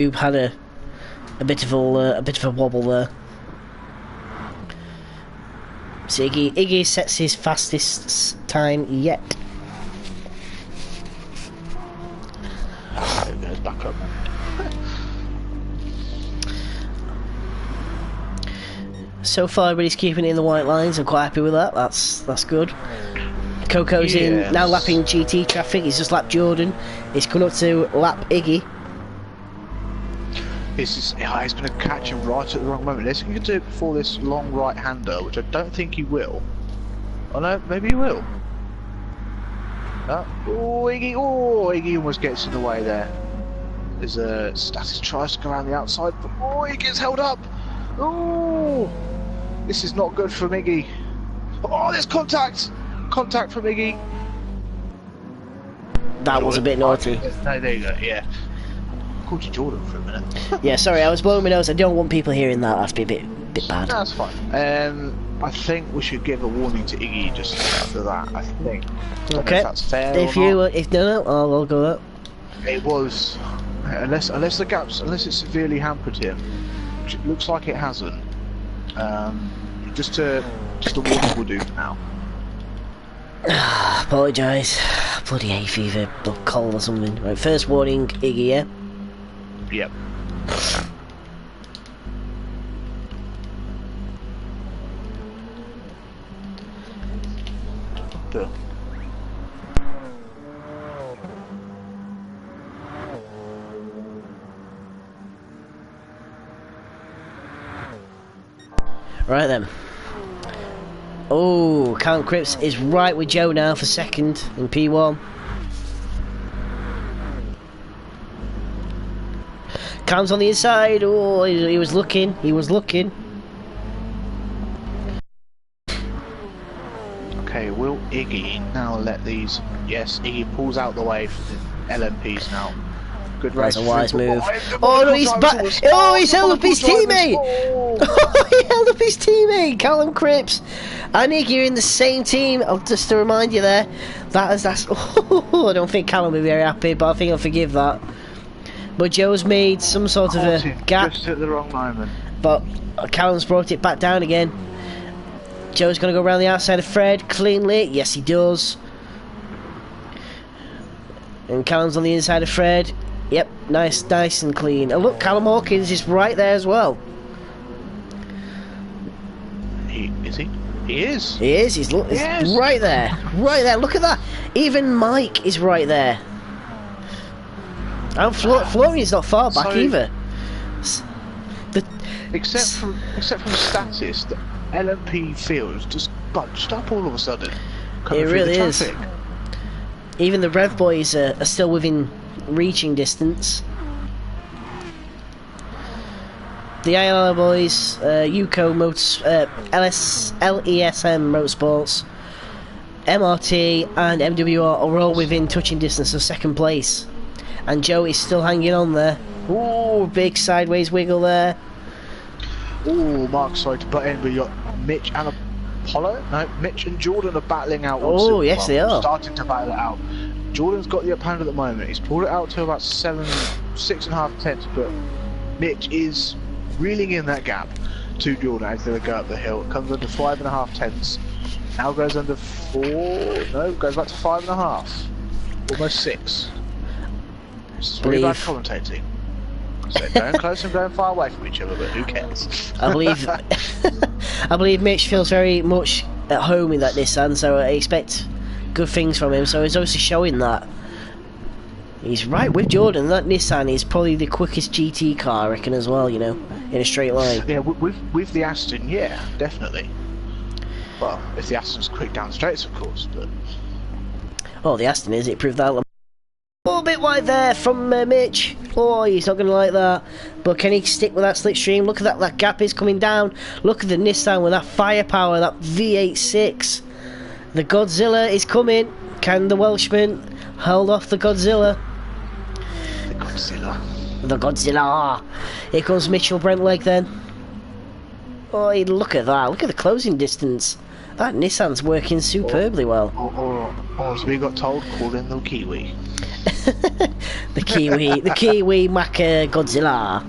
Who had a bit of a wobble there. So Iggy sets his fastest time yet. There it goes back up. So far, everybody's keeping it in the white lines. I'm quite happy with that. That's good. Coco's in now, lapping GT traffic. He's just lapped Jordan. He's come up to lap Iggy. He's going to catch him right at the wrong moment. Let's see if he can do it before this long right-hander, which I don't think he will. Oh no, maybe he will. Oh, Iggy almost gets in the way there. There's a Status tries to go around the outside, but he gets held up. Oh, this is not good for Iggy. Oh, there's contact from Iggy. That was a bit naughty. No, there you go. Yeah. Called you Jordan for a minute. Yeah, sorry, I was blowing my nose. I don't want people hearing that. That's be a bit bad. No, that's fine. I think we should give a warning to Iggy just after that. I think. Okay. If that's fair. If no, I'll go that. It was, unless it's severely hampered him, which it looks like it hasn't. Just a warning will do for now. Apologise. Bloody hay fever, cold or something. Right, first warning, Iggy. Yeah. Yep. Right then. Oh, Callum Cripps is right with Joe now for second in P1. Callum's on the inside. Oh, he was looking. Okay, will Iggy now let these... Yes, Iggy pulls out the way for the LMPs now. Good race. That's a wise move. Oh no, he's back. Oh, he's held up his teammate. Oh, he held up his teammate, Callum Cripps. And Iggy are in the same team. Just to remind you there, that's. Oh, I don't think Callum will be very happy, but I think I'll forgive that. But Joe's made some sort of a gap. Just at the wrong moment. But Callum's brought it back down again. Joe's going to go around the outside of Fred cleanly. Yes, he does. And Callum's on the inside of Fred. Yep, nice and clean. And look, Callum Hawkins is right there as well. Is he? He is. He is. He's right there. Right there. Look at that. Even Mike is right there. And Florian's not far back either. Except from status, the LMP field just bunched up all of a sudden. It really is. Even the Rev boys are still within reaching distance. The ILR boys, UCO LESM Motorsports, MRT and MWR are all within touching distance of second place. And Joe is still hanging on there. Ooh, big sideways wiggle there. Ooh, Mark, sorry to butt in, but you got Mitch and Apollo? No, Mitch and Jordan are battling out. Oh, yes, they are. Starting to battle it out. Jordan's got the upper hand at the moment. He's pulled it out to about 6.5 tenths, but Mitch is reeling in that gap to Jordan as they go up the hill. It comes under 5.5 tenths. Now goes under 4. No, goes back to 5.5. Almost 6. This is really bad commentating. So going close and going far away from each other, but who cares? I believe Mitch feels very much at home in that Nissan, so I expect good things from him. So he's obviously showing that. He's right with Jordan. That Nissan is probably the quickest GT car, I reckon, as well, you know, in a straight line. Yeah, with the Aston, yeah, definitely. Well, if the Aston's quick down straights, of course, but... Oh, the Aston is. It proved that. A little bit wide there from Mitch. Oh, he's not going to like that. But can he stick with that slipstream? Look at that. That gap is coming down. Look at the Nissan with that firepower, that V8.6. The Godzilla is coming. Can the Welshman hold off the Godzilla? The Godzilla. Here comes Mitchell Brentleg then. Oh, look at that. Look at the closing distance. That Nissan's working superbly well. Or as we got told, call in the Kiwi. The Kiwi Maka Godzilla.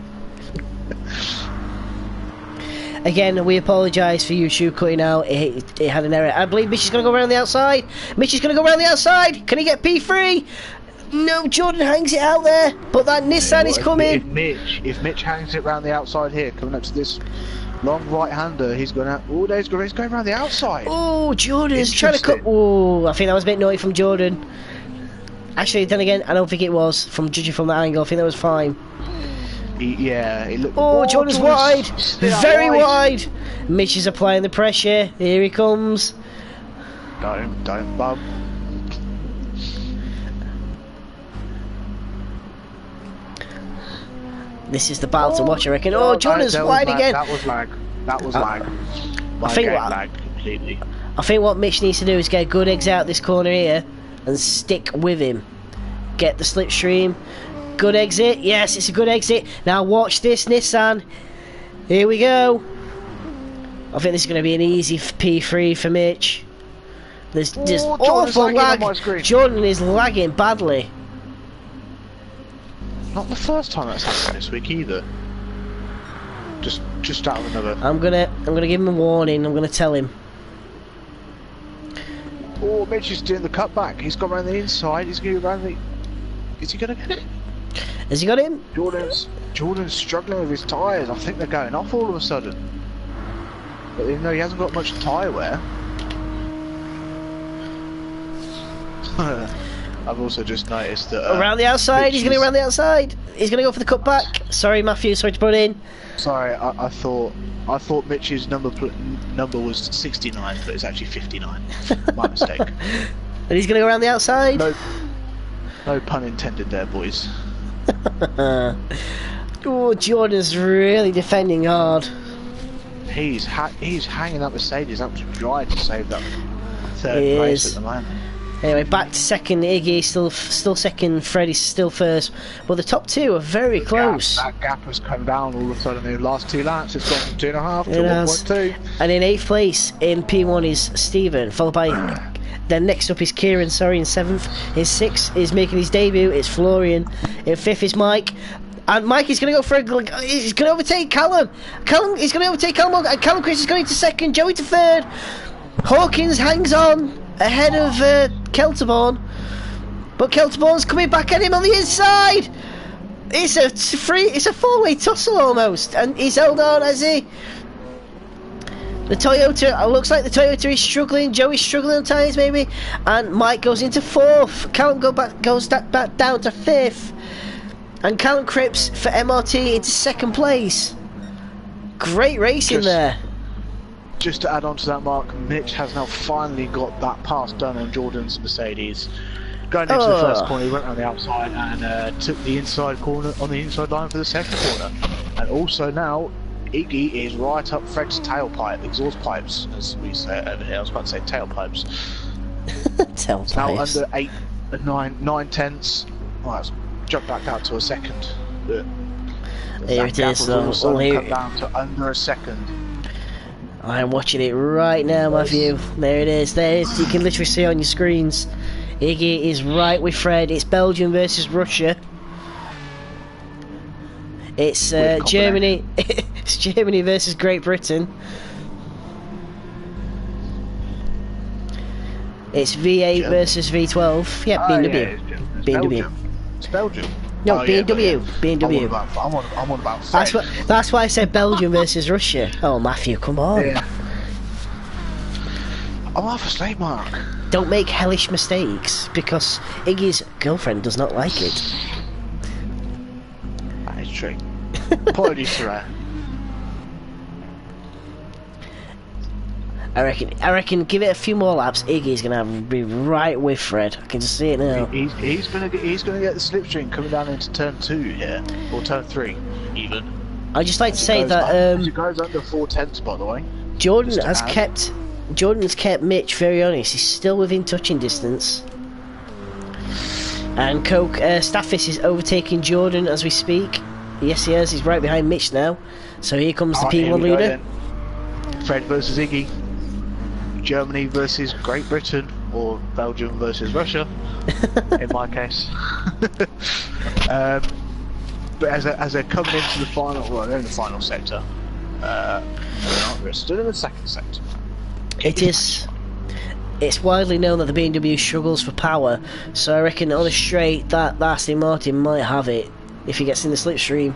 Again, we apologise for YouTube cutting out. It had an error. I believe Mitch is going to go around the outside. Mitch is going to go around the outside. Can he get P3? No, Jordan hangs it out there. But that Nissan is coming. If Mitch hangs it around the outside here, coming up to this long right-hander, he's going to... Oh, he's going around the outside. Oh, Jordan's trying to cut... Oh, I think that was a bit naughty from Jordan. Actually, then again, I don't think it was. From judging from that angle, I think that was fine. Yeah, it looked... Oh, Jordan's wide. Very wide. Mitch is applying the pressure. Here he comes. Don't bump. This is the battle to watch, I reckon. Oh, Jordan's wide again. That was lag. Lag completely. I think what Mitch needs to do is get a good exit out this corner here and stick with him. Get the slipstream. Good exit. Yes, it's a good exit. Now watch this Nissan. Here we go. I think this is going to be an easy P3 for Mitch. There's awful lag. Jordan is lagging badly. Not the first time that's happened this week either. Just out of another. I'm gonna give him a warning. I'm gonna tell him. Oh, Mitch is doing the cutback. He's gone around the inside. He's going around the. Is he gonna get it? Has he got him? Jordan's struggling with his tyres. I think they're going off all of a sudden. But even though he hasn't got much tyre wear. I've also just noticed that... around the outside, he's going to go around the outside. He's going to go for the cutback. Sorry, Matthew, sorry to put it in. Sorry, I thought Mitch's number was 69, but it's actually 59. My mistake. And he's going to go around the outside. No pun intended there, boys. Oh, Jordan's really defending hard. He's hanging that Mercedes up to dry to save that third place at the moment. Anyway, back to second. Iggy still second. Freddie's still first. But the top two are very close. That gap has come down all of a sudden in the last 2 laps. It's gone from 2.5 to 1.2. And in 8th place in P1 is Stephen, followed by. Then next up is Kieran, in 7th. In 6th is making his debut, it's Florian. In 5th is Mike. And Mike is going to go for he's going to overtake Callum. He's going to overtake Callum. And Callum Chris is going to second, Joey to third. Hawkins hangs on ahead of Kelterborn. But Kelterborn's coming back at him on the inside. It's a 4-way tussle almost. And he's held on, has he? The Toyota, looks like the Toyota is struggling. Joey's struggling on tyres maybe. And Mike goes into 4th. Callum goes back down to 5th. And Callum Cripps for MRT into 2nd place. Great racing there. Just to add on to that, Mark, Mitch has now finally got that pass done on Jordan's Mercedes. Going into the first corner, he went around the outside and took the inside corner on the inside line for the second corner. And also now, Iggy is right up Fred's tailpipe, exhaust pipes, as we say it over here. I was about to say tailpipes. Tailpipes. Now under 9 tenths. Well, it's jumped back out to a second. But here it is. Cut down to under a second. I'm watching it right now, Matthew. There it is. There it is. You can literally see on your screens. Iggy is right with Fred. It's Belgium versus Russia. It's Germany. It's Germany versus Great Britain. It's V8 versus V12. Yeah, BMW. BMW. It's Belgium. No, BMW. BMW. I'm on about Fred. That's why I said Belgium versus Russia. Oh, Matthew, come on. Yeah. I'm half asleep, Mark. Don't make hellish mistakes, because Iggy's girlfriend does not like it. That is true. Apologies to her. I reckon. Give it a few more laps. Iggy's gonna be right with Fred. I can just see it now. He's gonna get the slipstream coming down into turn 2 here, or turn 3 even. I'd just like to say that it goes under 4 tenths, by the way. Jordan has kept Mitch very honest. He's still within touching distance. And Staffis is overtaking Jordan as we speak. Yes, he is. He's right behind Mitch now. So here comes the P1 leader. Fred versus Iggy. Germany versus Great Britain. or Belgium versus Russia, in my case. But as they're coming into the final, well, they're in the final sector. We're still in the second sector. It's widely known that the BMW struggles for power, so I reckon on a straight that Aston Martin might have it if he gets in the slipstream.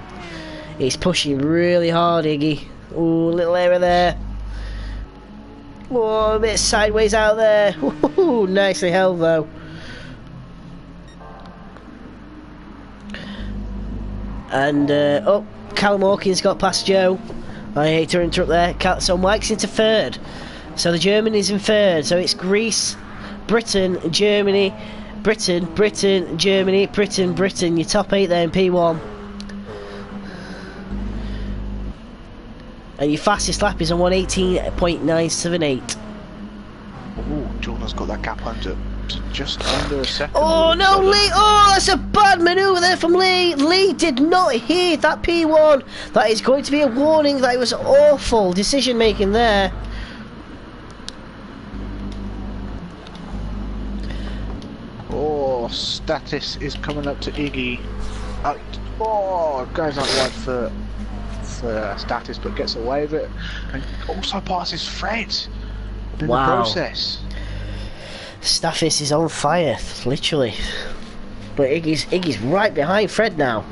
He's pushing really hard, Iggy. Ooh, little error there. Oh, a bit sideways out there. Ooh, nicely held though. And oh, Callum Hawkins got past Joe. I hate to interrupt there. So Mike's into third. So the German is in third. So it's Greece, Britain, Germany, Britain, Germany, Britain. Your top 8 there in P1. And your fastest lap is on 1:18.978. Oh, Jordan's got that gap under just under a second. Oh no, Lee! Oh, that's a bad manoeuvre there from Lee. Lee did not hear that P1. That is going to be a warning. That was awful decision making there. Oh, Status is coming up to Iggy. Oh, goes out wide for Status, but gets away with it, and also passes Fred in the process. Stathis is on fire, literally. But Iggy's right behind Fred now.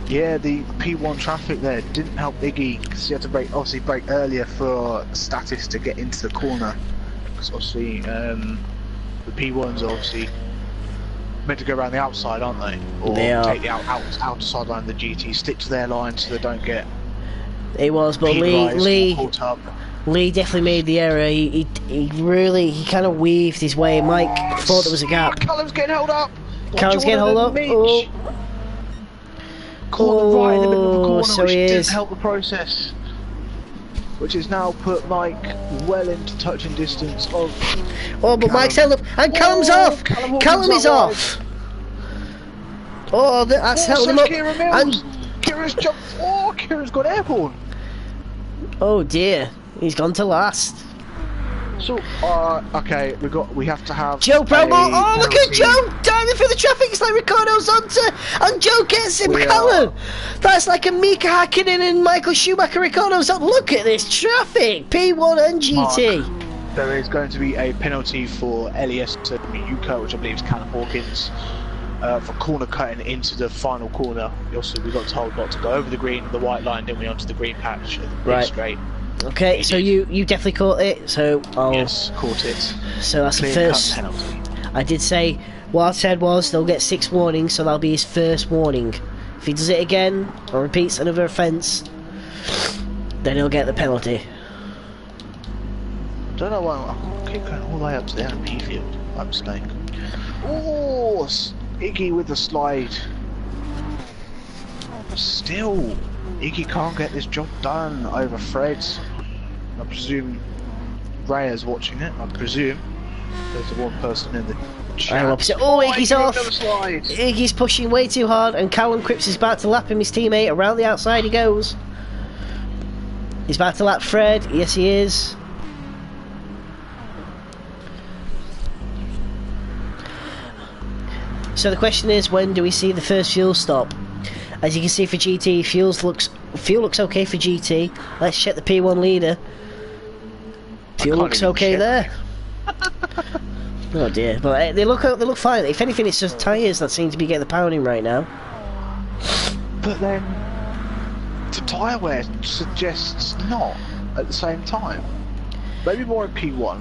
Yeah, the P1 traffic there didn't help Iggy because he had to obviously brake earlier for Status to get into the corner. Because obviously the P1s are obviously meant to go around the outside, aren't they? Or they are. Take the outside line of the GT, stick to their line so they don't get. It was, but Lee definitely made the error. He kind of weaved his way. Mike thought there was a gap. Callum's getting held up. Callum's getting held up. Oh. Caught right in the middle of the corner, so which he didn't is. help the process. Which has now put Mike well into touching distance of. Oh, but Mike's held up, and Callum's off. Callum is off. Oh, that's held him up. And Kieran's jumped. Oh, Kieran's got airborne. Oh dear, he's gone to last. So, okay, we have to have Joe Brownball. Oh, look at penalty. Joe diving through the traffic. It's like Riccardo's onto, and Joe gets him. Callum. That's like a Mika Hakkinen and Michael Schumacher. Riccardo's on. Look at this traffic. P1 and GT. There is going to be a penalty for Elias to Miyuka, which I believe is Callum Hawkins, for corner cutting into the final corner. Also, we got told not to go over the green, the white line, then we onto the green patch, right straight. Okay, so you definitely caught it. So yes, caught it. So that's the Clear first cut penalty. I did say what I said was they'll get 6 warnings, so that'll be his first warning. If he does it again or repeats another offence, then he'll get the penalty. I don't know why I keep going all the way up to the LMP field by mistake. Oh, Iggy with the slide. Still, Iggy can't get this job done over Fred. I presume Raya's watching it. I presume there's the one person in the chat. Oh, Iggy's off. Iggy's pushing way too hard, and Callum Cripps is about to lap him. His teammate around the outside he goes. He's about to lap Fred. Yes, he is. So the question is, when do we see the first fuel stop? As you can see for GT, fuel looks okay for GT. Let's check the P1 leader. Fuel looks okay there. Oh dear, but they look fine. If anything, it's just tyres that seem to be getting the pounding right now. But then the tyre wear suggests not at the same time. Maybe more in P1,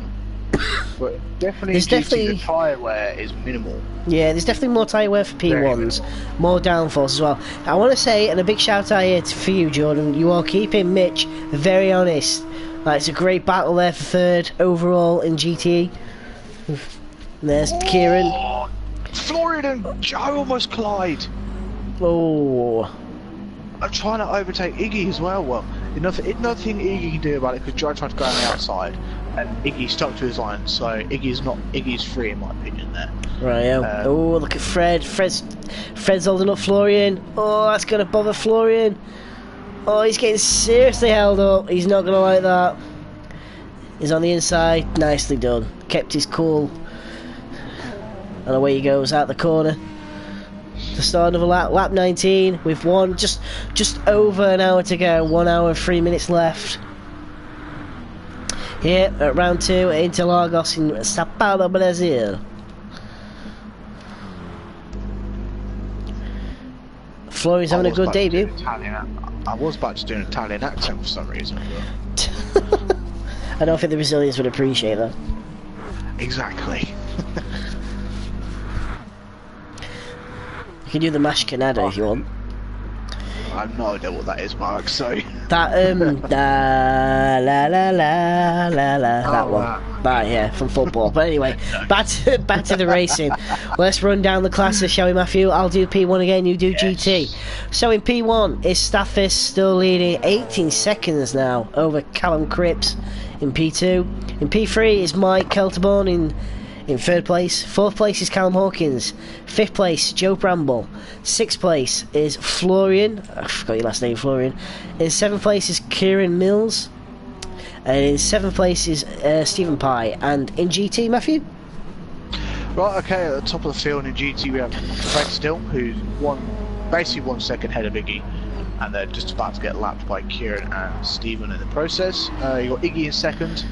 but definitely in GT the tyre wear is minimal. Yeah, there's definitely more tyre wear for P1s, more downforce as well. I want to say, and a big shout out here for you, Jordan, you are keeping Mitch very honest. It's a great battle there for third overall in GT. There's Kieran. Florian and Joe almost collide. Oh. I'm trying to overtake Iggy as well. Well, nothing Iggy can do about it because Joe tried to go on the outside and Iggy stuck to his line. So Iggy's free in my opinion there. Right. Oh, look at Fred. Fred's holding up Florian. Oh, that's gonna bother Florian. Oh, he's getting seriously held up. He's not gonna like that. is on the inside. Nicely done. Kept his cool. And away he goes out the corner. To start another lap. Lap 19. We've won. Just over an hour to go. 1 hour and 3 minutes left. Here at round 2 at Interlagos in Sao Paulo, Brazil. Florian's having a good debut. I was about to do an Italian accent for some reason. I don't think the Brazilians would appreciate that. Exactly. You can do the mashed Canada if you want. I have no idea what that is, Mark, so... That, la la la la la, that one. Right, yeah, from football. But anyway, back to the racing. Let's run down the classes, shall we, Matthew? I'll do P1 again, you do GT. So in P1, is Stathis still leading 18 seconds now over Callum Cripps in P2. In P3 is Mike Kelterborn in 3rd place. 4th place is Callum Hawkins. 5th place, Joe Bramble. 6th place is Florian. I forgot your last name, Florian. In 7th place is Kieran Mills. And in 7th place is Stephen Pye. And in GT, Matthew? Right, okay, at the top of the field in GT we have Fred Still, who's basically 1 second ahead of Iggy. And they're just about to get lapped by Kieran and Stephen in the process. You've got Iggy in 2nd.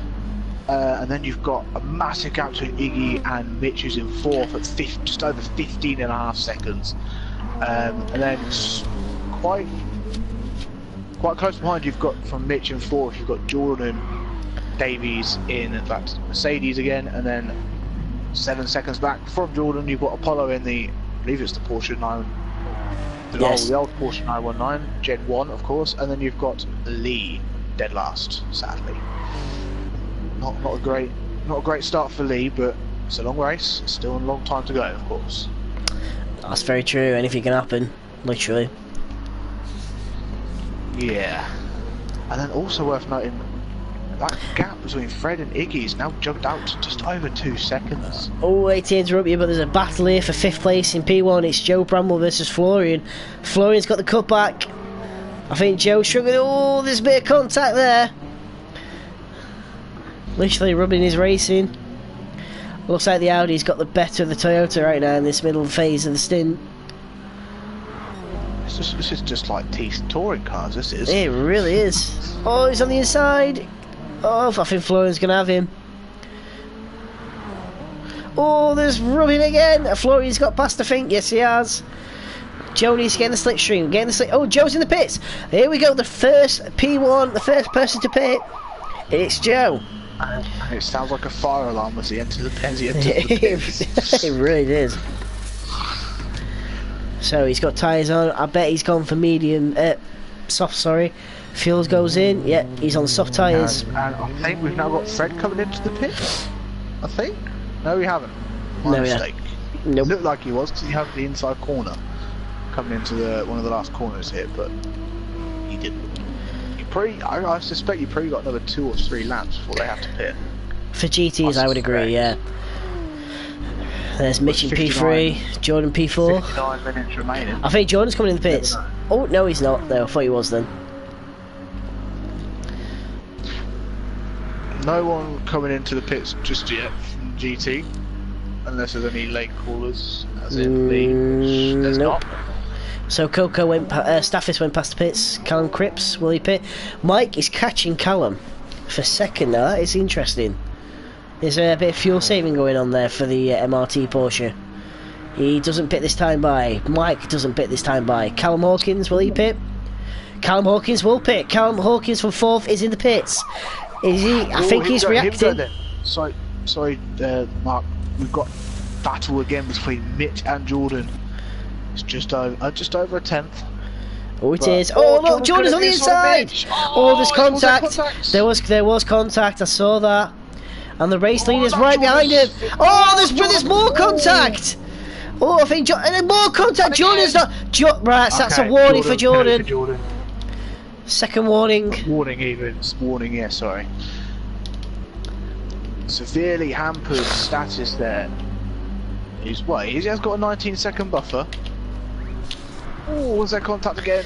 And then you've got a massive gap between Iggy and Mitch, who's in 4th at just over 15.5 seconds. And then quite close behind you've got from Mitch in 4th, you've got Jordan Davies in that Mercedes again, and then 7 seconds back from Jordan you've got Apollo in the, I believe it's the Porsche 9, the old Porsche 919, Gen 1 of course, and then you've got Lee dead last, sadly. Not a great start for Lee, but it's a long race. Still a long time to go, of course. That's very true. Anything can happen, literally. Yeah. And then also worth noting, that gap between Fred and Iggy is now jumped out to just over 2 seconds. Oh, wait to interrupt you, but there's a battle here for 5th place in P1. It's Joe Bramble versus Florian. Florian's got the cutback. I think Joe's struggling. Oh, there's a bit of contact there. Literally rubbing his racing. Looks like the Audi's got the better of the Toyota right now in this middle phase of the stint. This is just like touring cars, this is. It really is. Oh, he's on the inside. Oh, I think Florian's going to have him. Oh, there's rubbing again. Florian's got past, I think. Yes, he has. Joe needs to get in the slipstream. Oh, Joe's in the pits. Here we go. The first P1, the first person to pit. It's Joe. And it sounds like a fire alarm as he enters the pits. It really is. So he's got tyres on. I bet he's gone for medium, soft. Sorry. Fuels goes in. Yeah, he's on soft tyres. And I think we've now got Fred coming into the pit. I think. No, we haven't. My mistake. Nope. It looked like he was because he had the inside corner coming into one of the last corners here, but he didn't. I suspect you probably got another 2 or 3 laps before they have to pit. For GTs, I would agree, yeah. There's Mitch in P3, Jordan P4. 59 minutes remaining. I think Jordan's coming in the pits. Oh, no, he's not. No, I thought he was then. No one coming into the pits just yet from GT, unless there's any late callers, as in Lee. There's not. So Coco went, Stathis went past the pits. Callum Cripps, will he pit? Mike is catching Callum for 2nd now. That is interesting. There's a bit of fuel saving going on there for the MRT Porsche. He doesn't pit this time by. Mike doesn't pit this time by. Callum Hawkins, will he pit? Callum Hawkins will pit. Callum Hawkins from 4th is in the pits. Is he? I think he's reacting. Sorry, Mark. We've got battle again between Mitch and Jordan. It's just over a 10th. Oh, it is. Oh, look, Jordan's on the inside. Oh, there's contact. There was contact. I saw that. And the race leader's right behind him. Oh, there's more contact. Oh, I think more contact. Jordan's not. Right, that's a warning for Jordan. 2nd warning. Warning, yeah, sorry. Severely hampered status there. He has got a 19-second buffer. Oh, was there contact again?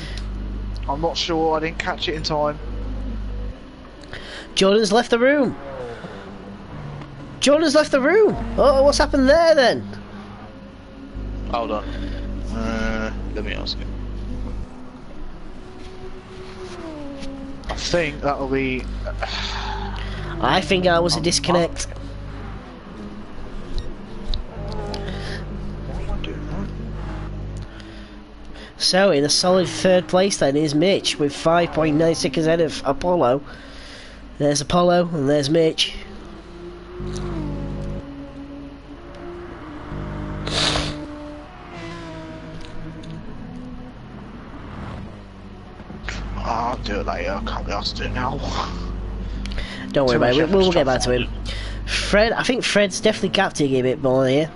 I'm not sure, I didn't catch it in time. Jordan's left the room. Jordan's left the room. Oh, what's happened there then? Hold on. Let me ask him. I think that'll be. I think that was a disconnect. What am I doing, right? So in a solid third place then is Mitch with 5.9 seconds ahead of Apollo. There's Apollo and there's Mitch. I'll do it later. I can't be asked to do it now. Don't worry about it, we'll get back to him. Fred, I think Fred's definitely gapped Iggy a bit more here.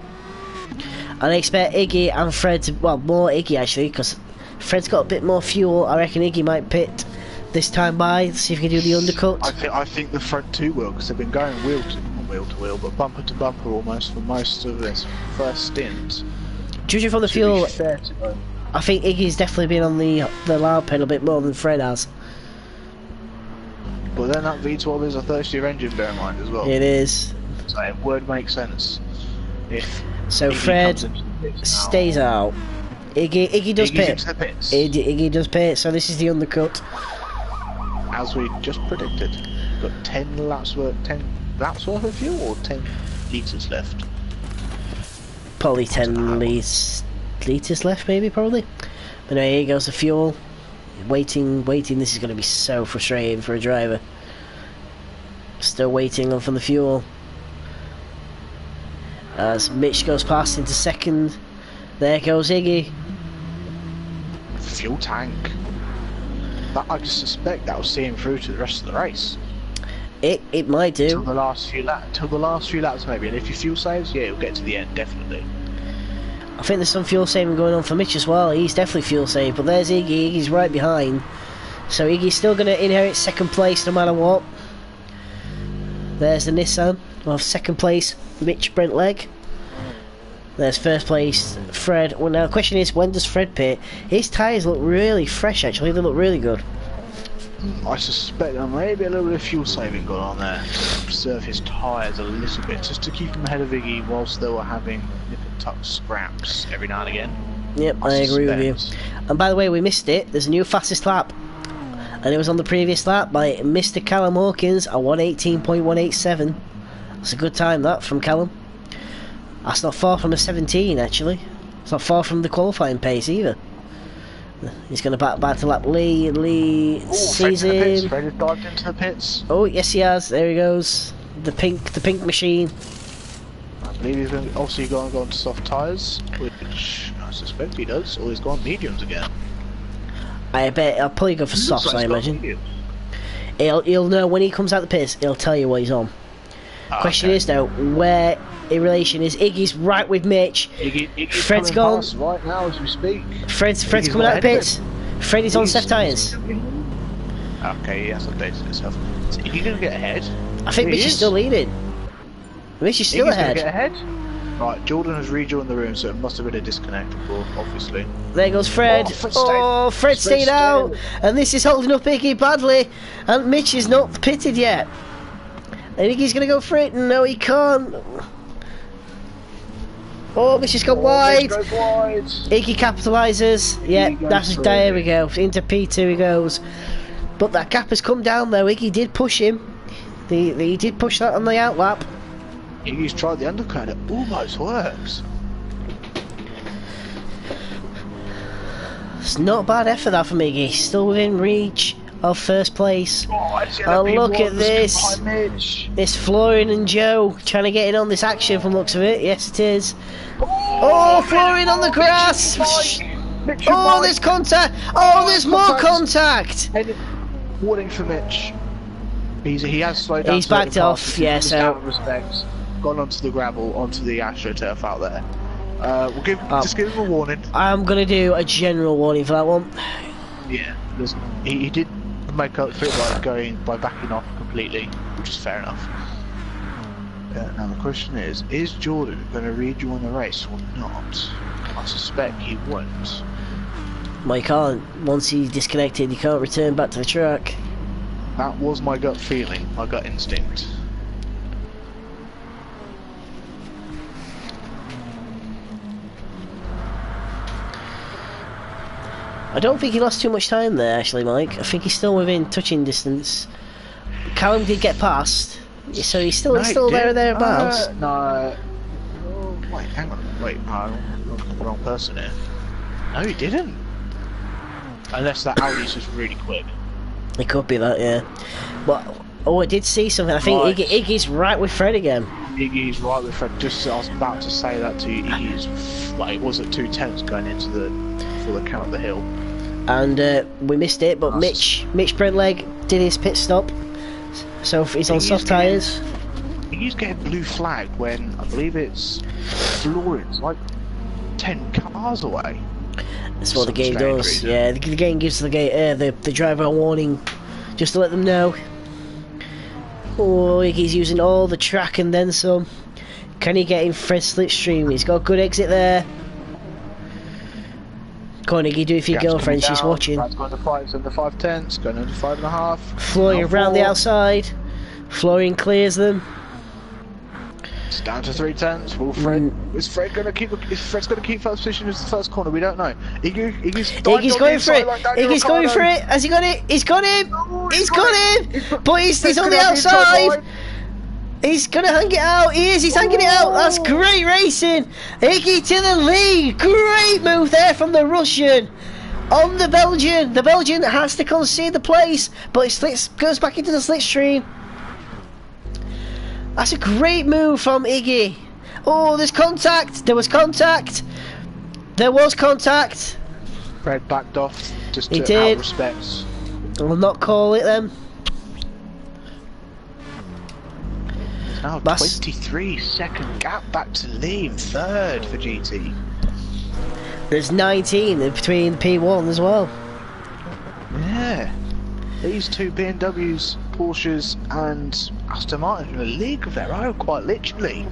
And I expect Iggy and Fred to, well, more Iggy actually, because Fred's got a bit more fuel. I reckon Iggy might pit this time by, see if he can do the undercut. I think the front two will, because they've been going wheel to wheel, but bumper to bumper almost for most of this first stint. Judging from the fuel, I think Iggy's definitely been on the loud pedal a bit more than Fred has. But then that V12 is a thirstier engine, bear in mind as well. It is. So it would make sense if. So Iggy Fred stays out. Iggy does pit. Iggy does pit. So this is the undercut. As we just predicted, got 10 laps worth of fuel, or 10 litres left. Probably 10 litres left, maybe, probably. But anyway, here goes the fuel. Waiting. This is going to be so frustrating for a driver. Still waiting on for the fuel. As Mitch goes past into second. There goes Iggy. Fuel tank. That, I suspect that will see him through to the rest of the race. It might do. Till the last few laps maybe, and if your fuel saves, yeah, he'll get to the end, definitely. I think there's some fuel saving going on for Mitch as well. He's definitely fuel saved, but there's Iggy. Iggy's right behind. So Iggy's still going to inherit second place no matter what. There's the Nissan. We'll have second place, Mitch Brentleg. There's first place, Fred. Well, now the question is, when does Fred pit? His tyres look really fresh, actually. They look really good. I suspect there may be a little bit of fuel saving going on there to preserve his tyres a little bit, just to keep him ahead of Iggy whilst they were having nip and tuck scraps every now and again. Yep, I agree with you. And by the way, we missed it. There's a new fastest lap. And it was on the previous lap by Mr. Callum Hawkins, a 118.187. That's a good time, that, from Callum. That's not far from a 17, actually. It's not far from the qualifying pace, either. He's going to back to lap Lee. Lee sees him. Fred has dived into the pits. Oh, yes he has. There he goes. The pink machine. I believe he's obviously going to go on soft tyres, which I suspect he does, or he's gone mediums again. I bet I'll probably go for softs, I imagine. He'll know when he comes out the pits, he'll tell you what he's on. Question is though, where in relation is Iggy's right with Mitch? Iggy's Fred's gone right now as we speak. Fred's coming out of the pits. Fred is on soft tyres. Okay, he has updated himself. Is Iggy going to get ahead? I think Mitch is still leading. Mitch is still Iggy's ahead. Get ahead. Right, Jordan has rejoined the room, so it must have been a disconnect before, obviously. There goes Fred. Fred stayed out, and this is holding up Iggy badly, and Mitch is not pitted yet. And Iggy's going to go for it. No, he can't. Oh, Mitch has gone wide. Iggy capitalises. Yeah, there we go. Into P2 he goes. But that gap has come down though. Iggy did push him. He did push that on the outlap. Iggy's tried the undercut. It almost works. It's not a bad effort that from Iggy. Still within reach of first place. Oh, look at this. It's Florian and Joe trying to get in on this action from the looks of it. Yes, it is. Oh, Florian on the grass. Oh, there's contact. Oh, there's more contact. Warning for Mitch. He has slowed down. He's backed off. Yeah, so. Respect. Gone onto the gravel, onto the AstroTurf out there. We'll just give him a warning. I'm gonna do a general warning for that one. Yeah, he did make up for it by backing off completely, which is fair enough. Now the question is Jordan going to rejoin the race or not? I suspect he won't. Well, he can't. Once he's disconnected, he can't return back to the track. That was my gut feeling, my gut instinct. I don't think he lost too much time there, actually, Mike. I think he's still within touching distance. Callum did get past, so he's still there or thereabouts. No. Oh, wait, hang on. Wait, no, I'm looking at the wrong person here. No, he didn't. Unless that Audi's just really quick. It could be that, yeah. But I did see something. I think Iggy's right with Fred again. Iggy's right with Fred. Just I was about to say that to you. Iggy's it was at 2 tenths going into for the count of the hill. And we missed it, but Mitch Brentleg did his pit stop. So he's on soft tyres. Iggy's getting blue flagged when I believe it's Florence, like 10 cars away. That's what the game does. Yeah, the game gives the driver a warning, just to let them know. Oh, he's using all the track and then some. Can he get in Fred's slipstream? He's got a good exit there. Go on, Iggy, do it for your girlfriend, she's watching. That's going to 5 tenths, going into 5.5. Florian around the outside. Florian clears them. It's down to 3 tenths. Will Fred? Is Fred's going to keep first position as the first corner? We don't know. Iggy's going for it. Iggy's going for it. Has he got it? He's got him. He's got him. But he's on the outside. He's gonna hang it out. He is. He's hanging it out. That's great racing. Iggy to the lead. Great move there from the Russian on the Belgian. The Belgian has to concede the place, but it goes back into the slipstream. That's a great move from Iggy. Oh, there's contact. There was contact. There was contact. Fred backed off just he to did. out respects. We'll not call it then. Now 23-second gap back to Liam, third for GT. There's 19 between P1 as well. Yeah. These two BMWs, Porsches and Aston Martin in a league of their own, quite literally.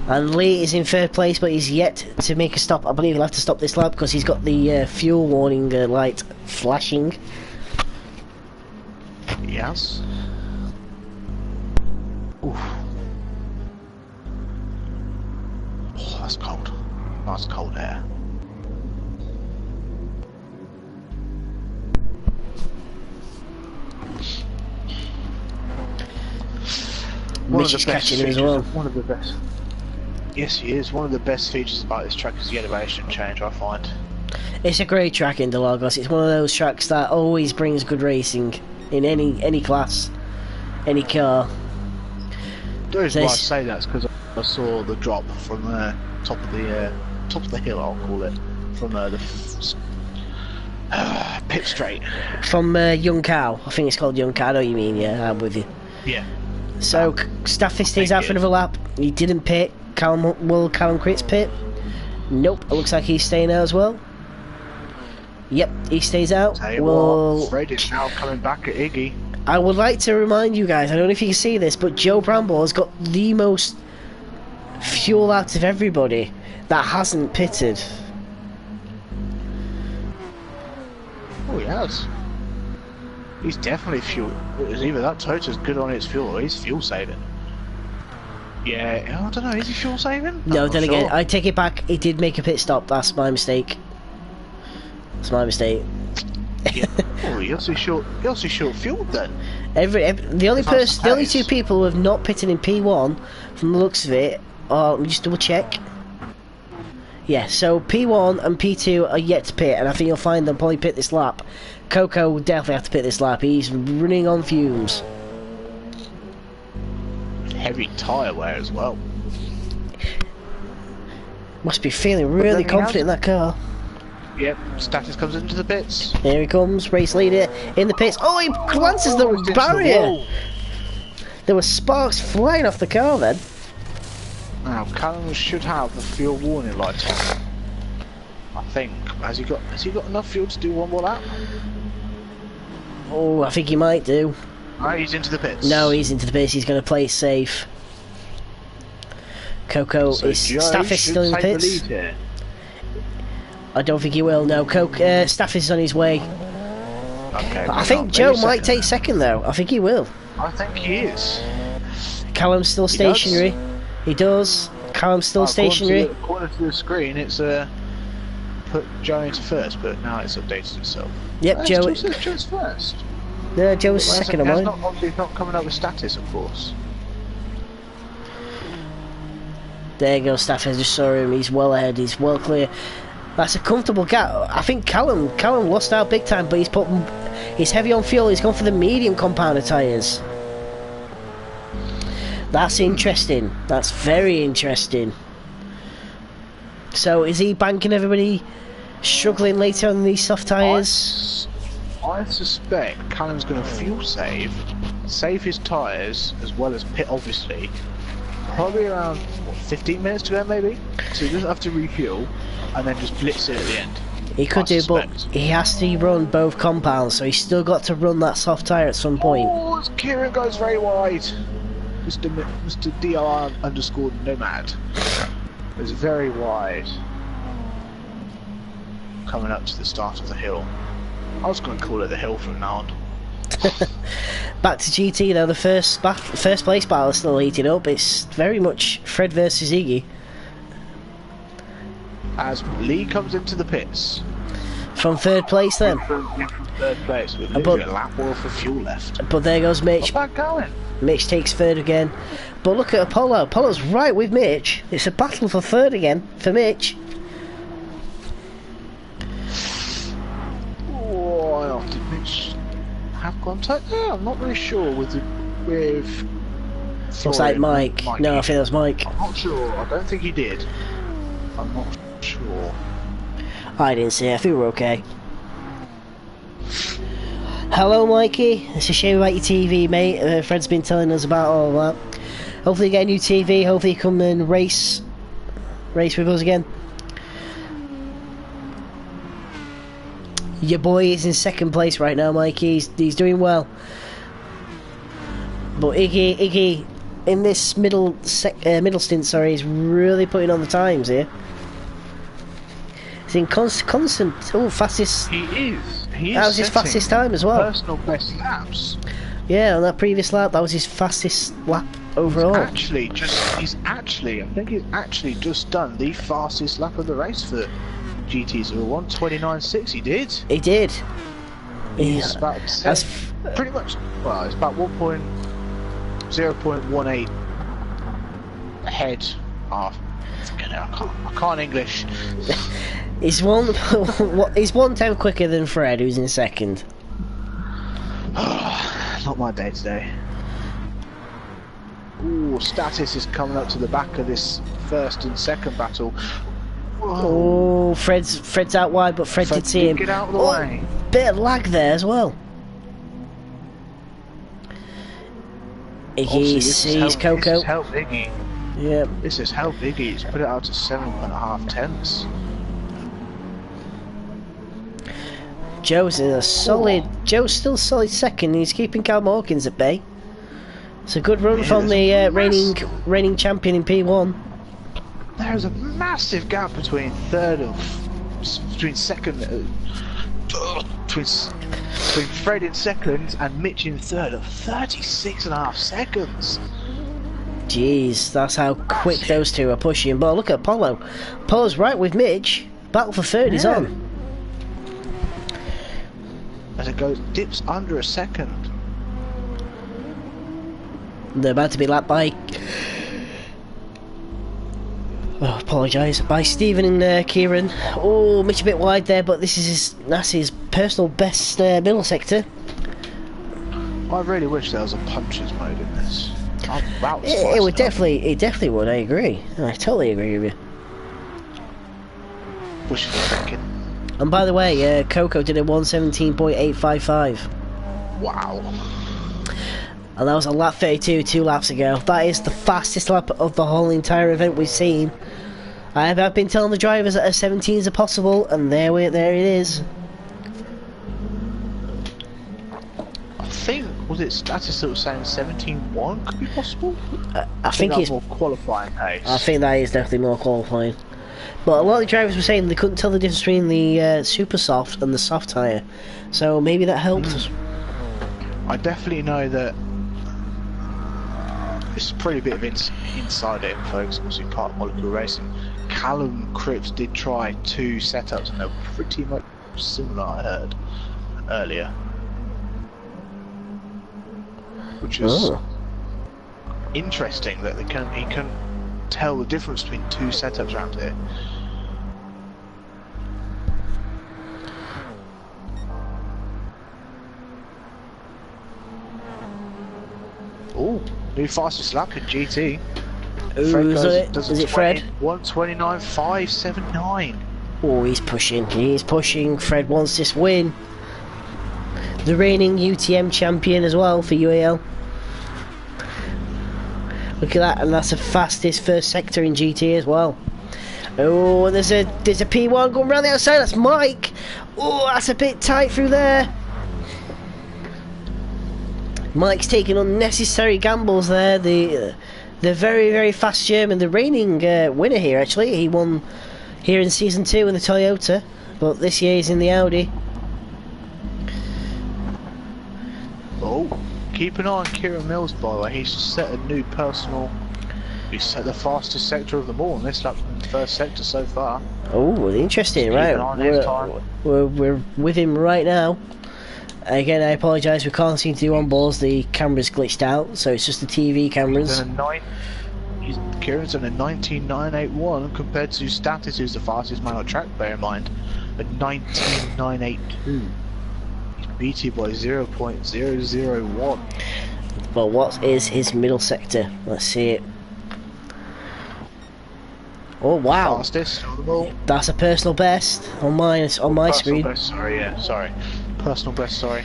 And Lee is in third place, but he's yet to make a stop. I believe he'll have to stop this lap because he's got the fuel warning light flashing. Yes. Oof. Oh, that's cold. Nice cold air. Mitch is catching him as well. One of the best. Yes, he is. One of the best features about this track is the elevation change, I find. It's a great track in Interlagos. It's one of those tracks that always brings good racing in any class, any car. The reason why I say that is because I saw the drop from the top of the hill, I'll call it, from the pit straight. From Young Cow. I think it's called Young Cow. I know what you mean, yeah, I'm with you. Yeah. So, Staffy stays out for another lap. He didn't pit. Will Callum Critz pit? Nope, it looks like he's staying out as well. Yep, he stays out. Fred is now coming back at Iggy. I would like to remind you guys, I don't know if you can see this, but Joe Bramble has got the most fuel out of everybody that hasn't pitted. Oh, he has. He's definitely fuel. It's either that Toyota's good on its fuel or he's fuel saving. Yeah, I don't know, is he fuel saving? No, then again, I take it back, he did make a pit stop, that's my mistake. That's my mistake. Yeah. Oh, he also short fueled then. The only two people who have not pitted in P1 from the looks of it are, let me just double check. Yeah, so P1 and P2 are yet to pit, and I think you'll find them probably pit this lap. Coco will definitely have to pit this lap, he's running on fumes. Heavy tyre wear as well. Must be feeling really confident in that car. Yep, Status comes into the pits. Here he comes, race leader in the pits. Oh, he glances the barrier! There were sparks flying off the car then. Now, Callum should have the fuel warning light on. I think. Has he got enough fuel to do one more lap? Oh, I think he might do. Right, he's into the pits. No, he's into the pits, he's going to play it safe. Coco So is... Staff is still in the pits. I don't think he will, no. Staff is on his way. Okay, I think Joe might take second though. I think he will. I think he is. Callum's still stationary. He does. Callum's still stationary. According to the screen, it's put Joe into first, but now it's updated itself. Yep, Joe. It still says Joe's first. No, Joe's second of mine. Obviously, it's not coming up with status, of course. There you go, Staff. I just saw him. He's well ahead. He's well clear. That's a comfortable gap. I think Callum lost out big time, but he's heavy on fuel. He's gone for the medium compounder tyres. That's interesting. That's very interesting. So is he banking everybody struggling later on these soft tyres? I suspect Callum's going to fuel save his tyres, as well as pit, obviously. Probably around, 15 minutes to go, maybe? So he doesn't have to refuel, and then just blitz it at the end. He could do, but he has to run both compounds, so he's still got to run that soft tyre at some point. Oh, Kieran goes very wide. Mr. DR underscore nomad is very wide. Coming up to the start of the hill. I was going to call it the hill from now on. Back to GT though, the first place battle is still heating up. It's very much Fred versus Iggy. As Lee comes into the pits. From third place then. From third place with literally a lap worth of fuel left. But there goes Mitch. Not bad going. Mitch takes third again. But look at Apollo. Apollo's right with Mitch. It's a battle for third again for Mitch. Oh, did Mitch have contact? Yeah, I'm not really sure with Looks like Mike. No, I think that was Mike. I'm not sure. I don't think he did. I'm not sure. I didn't see it. I think we're okay. Hello, Mikey. It's a shame about your TV, mate. Fred's been telling us about all that. Hopefully you get a new TV. Hopefully you come and race with us again. Your boy is in second place right now, Mikey. He's doing well. But Iggy, in this middle stint, sorry, is really putting on the times here. He's in constant. Oh, fastest. He is. That was his fastest time as well. Personal best laps. Yeah, on that previous lap, that was his fastest lap overall. I think he's actually just done the fastest lap of the race for GT's 1:29.6. He did. He did. He's about pretty much. Well, it's about 0.18 ahead. I can't English. He's 1/10 quicker than Fred, who's in second. Not my day today. Ooh, status is coming up to the back of this first and second battle. Whoa. Oh, Fred's out wide, but Fred did see him. Get out of the way. Bit of lag there as well. Iggy sees Coco. This has helped Iggy. Yeah. This has helped Iggy. It's put it out to 7.5 tenths. Joe's in a solid. Joe's still solid second. He's keeping Cal Hawkins at bay. It's a good run from the reigning champion in P1. There's a massive gap between Fred in second and Mitch in third of 36.5 seconds. Jeez, that's how quick those two are pushing. But look at Apollo. Apollo's right with Mitch. Battle for third is on. As it dips under a second. They're about to be lapped by... Oh, apologise. By Stephen and Kieran. Oh, Mitch a bit wide there, but that's his personal best middle sector. I really wish there was a punches mode in this. It would definitely would. I agree. I totally agree with you. Wish you were thinking. And by the way, Coco did a 1:17.855. Wow. And that was a lap 32 2 laps ago. That is the fastest lap of the whole entire event we've seen. I've been telling the drivers that a 17s are possible, and there it is. I think, was it status that was saying 17.1 could be possible? I think it's more qualifying pace. I think that is definitely more qualifying. But a lot of the drivers were saying they couldn't tell the difference between the super soft and the soft tyre. So maybe that helped. I definitely know that this is probably a bit of insider info, because obviously part of molecular racing. Callum Cripps did try 2 setups and they were pretty much similar, I heard earlier, which is interesting that he can tell the difference between 2 setups around here. Oh, new fastest lap in GT. Ooh, is it Fred? 1:29.579. Oh, he's pushing. Fred wants this win. The reigning UTM champion as well for UAL. Look at that, and that's the fastest first sector in GT as well. Oh, there's a P1 going around the outside. That's Mike. Oh, that's a bit tight through there. Mike's taking unnecessary gambles there. The very, very fast German, the reigning winner here actually. He won here in Season 2 in the Toyota, but this year he's in the Audi. Oh, keep an eye on Kieran Mills, by the way. He's set a new personal. He's set the fastest sector of them all, and this lap's the first sector so far. Oh, interesting, right? We're with him right now. Again, I apologise, we can't seem to do on balls, the camera's glitched out, so it's just the TV cameras. Kieran's done a 19.981 compared to Status, who's the fastest man on track, bear in mind, a 19.982. He's beat you by 0.001. Well, what is his middle sector? Let's see it. Oh wow! Fastest of them all. That's a personal best on my screen. Best, sorry, yeah, sorry. Personal best, sorry.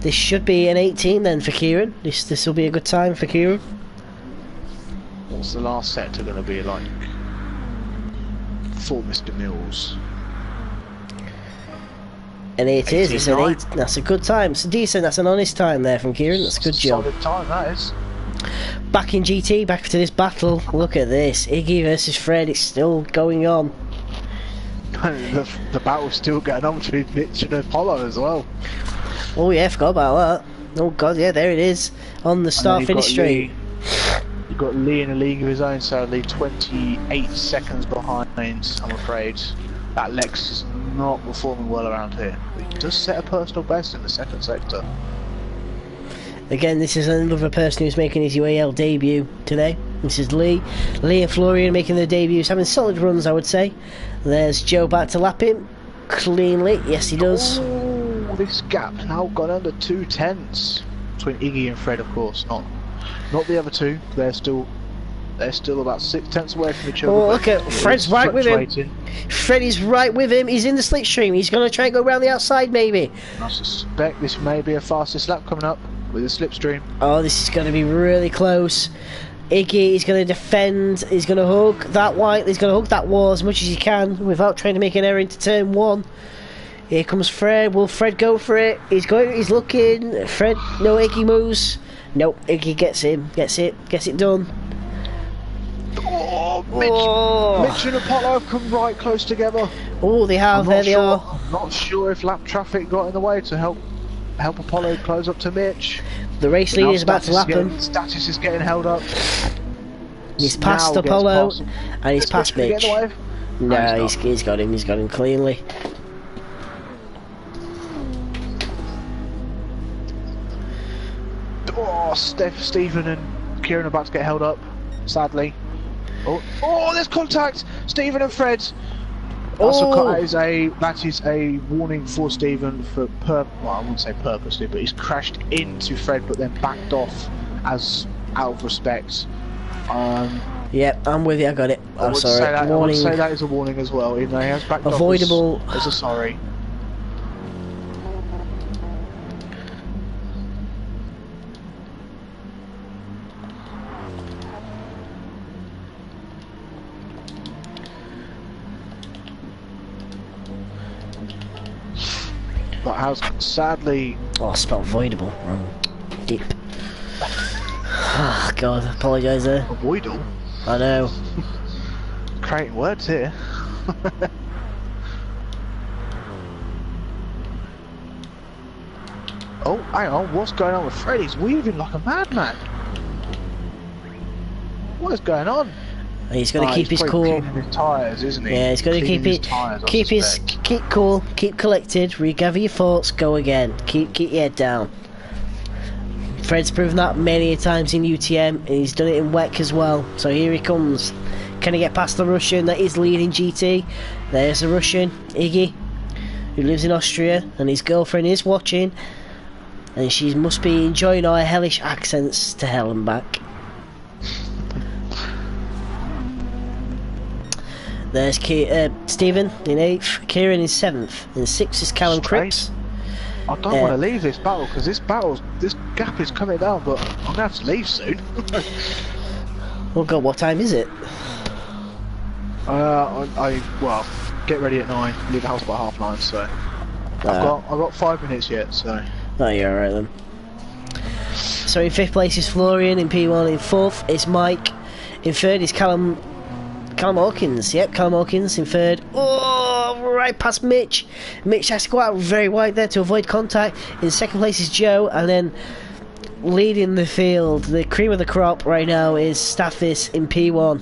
This should be an 18 then for Kieran. This will be a good time for Kieran. What's the last sector going to be like for Mr. Mills? And it is. It's an 8. That's a good time. It's decent. That's an honest time there from Kieran. That's a good job. Solid time that is. Back in GT. Back to this battle. Look at this. Iggy versus Fred. It's still going on. the battle's still going on between Mitch and Apollo as well. Oh yeah, forgot about that. Oh god, yeah, there it is on the start-finish straight. You've got Lee in a league of his own, sadly, 28 seconds behind, I'm afraid. That Lex is not performing well around here. But he does set a personal best in the second sector. Again, this is another person who's making his UAL debut today. This is Lee. Lee and Florian making their debuts, having solid runs, I would say. There's Joe back to lap him cleanly. Yes, he does. Oh, this gap's now gone under 2/10 between Iggy and Fred, of course. Not the other two. They're still about 6/10 away from each other. Oh, look at Fred's right with him. Fred is right with him. He's in the slipstream. He's going to try and go around the outside, maybe. I suspect this may be a fastest lap coming up with a slipstream. Oh, this is going to be really close. Iggy is going to defend. He's going to hug that white. He's going to hug that wall as much as he can without trying to make an error into turn 1. Here comes Fred. Will Fred go for it? He's going. He's looking. Fred. No, Iggy moves. Nope. Iggy gets him. Gets it done. Oh, Mitch and Apollo have come right close together. Oh, they have. There they are. I'm not sure if lap traffic got in the way to help Apollo close up to Mitch. The race leader is about to lap him. Status is getting held up. He's passed Apollo and he's passed Mitch. No, he's got him. He's got him cleanly. Oh, Stephen and Kieran are about to get held up, sadly. Oh, there's contact! Stephen and Fred. That is a warning for Stephen for well, I wouldn't say purposely, but he's crashed into Fred, but then backed off as out of respect. Yep, I'm with you. I got it. I'm sorry. I would say that is a warning as well, even though he has backed avoidable off as a sorry. But has sadly... Oh, I spelled voidable wrong. Deep. Oh, God, I apologise there. Avoidal? I know. Creating words here. Oh, hang on, what's going on with Fred? He's weaving like a madman. What is going on? He's got to keep his cool. Cleaning his tyres, isn't he? Yeah, he's got to keep collected, regather your thoughts, go again. Keep your head down. Fred's proven that many times in UTM, and he's done it in WEC as well. So here he comes. Can he get past the Russian that is leading GT? There's the Russian, Iggy, who lives in Austria, and his girlfriend is watching, and she must be enjoying our hellish accents to hell and back. There's Stephen in 8th, Kieran in 7th, in 6th is Callum Cripps. I don't want to leave this battle because this gap is coming down, but I'm going to have to leave soon. Oh god, what time is it? Well, get ready at 9, leave the house by 9:30, so I've got 5 minutes yet, so. Oh, you're alright then. So in 5th place is Florian, in P1 in 4th is Mike, in 3rd is Callum Hawkins. Yep, Callum Hawkins in 3rd. Oh, right past Mitch. Mitch has to go out very wide there to avoid contact. In 2nd place is Joe, and then leading the field, the cream of the crop right now is Stathis in P1.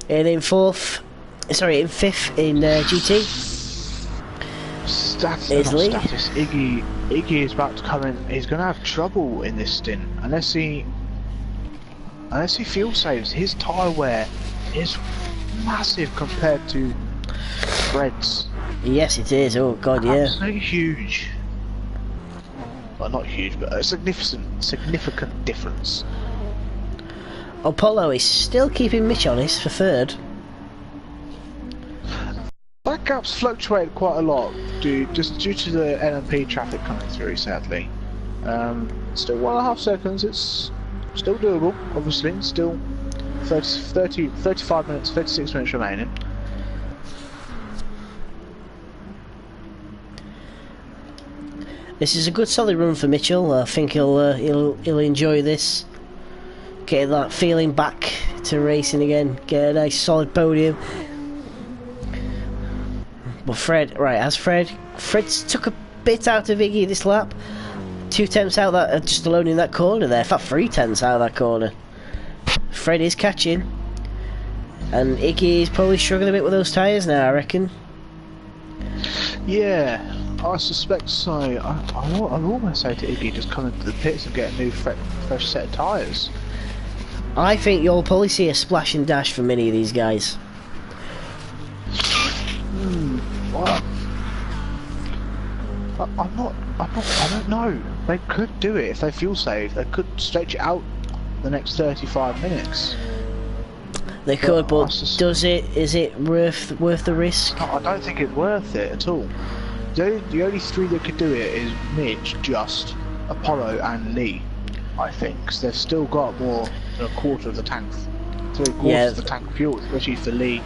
And in 5th in GT is Lee. Iggy is about to come in. He's going to have trouble in this stint unless he fuel saves. His tyre wear is massive compared to Fred's. Yes, it is. Oh god, yeah. Absolutely huge. Well, not huge, but a significant difference. Apollo is still keeping Mitch honest for 3rd. That gap's fluctuated quite a lot just due to the LMP traffic coming through, sadly. Still 1.5 seconds, it's still doable, obviously. Still 35 minutes, 36 minutes remaining. This is a good solid run for Mitchell. I think he'll enjoy this. Get that feeling back to racing again. Get a nice solid podium. But Fred's took a bit out of Iggy this lap. 2 tenths out that just alone in that corner there. In fact, 3 tenths out of that corner. Fred is catching, and Iggy is probably struggling a bit with those tyres now, I reckon. Yeah, I suspect so. I'll almost say to Iggy, just come into the pits and get a new fresh set of tyres. I think you'll probably see a splash and dash from many of these guys. Well, I don't know. They could do it if they fuel save. They could stretch it out the next 35 minutes. They could, but is it worth the risk? I don't think it's worth it at all. The only 3 that could do it is Mitch, Just, Apollo and Lee, I think, because they've still got more than a quarter of the tank, 3/4 of the tank fuel, especially for Lee,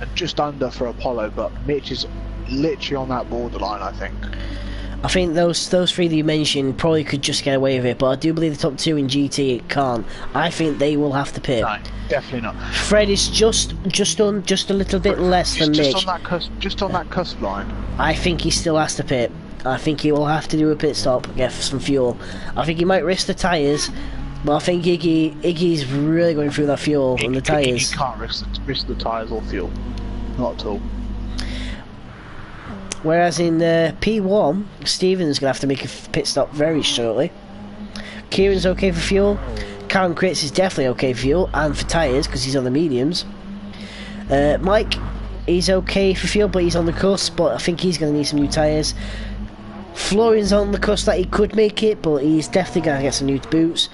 and just under for Apollo, but Mitch is literally on that borderline, I think. I think those 3 that you mentioned probably could just get away with it, but I do believe the top 2 in GT can't. I think they will have to pit. No, definitely not. Fred is just a little bit less than Mitch. Just on that cusp line. I think he still has to pit. I think he will have to do a pit stop, get some fuel. I think he might risk the tyres, but I think Iggy's really going through that fuel and the tyres. He can't risk the tyres or fuel. Not at all. Whereas in P1, Stephen's going to have to make a pit stop very shortly. Kieran's okay for fuel. Callum Cripps is definitely okay for fuel and for tyres because he's on the mediums. Mike, he's okay for fuel, but he's on the cusp, but I think he's going to need some new tyres. Florian's on the cusp that he could make it, but he's definitely going to get some new boots.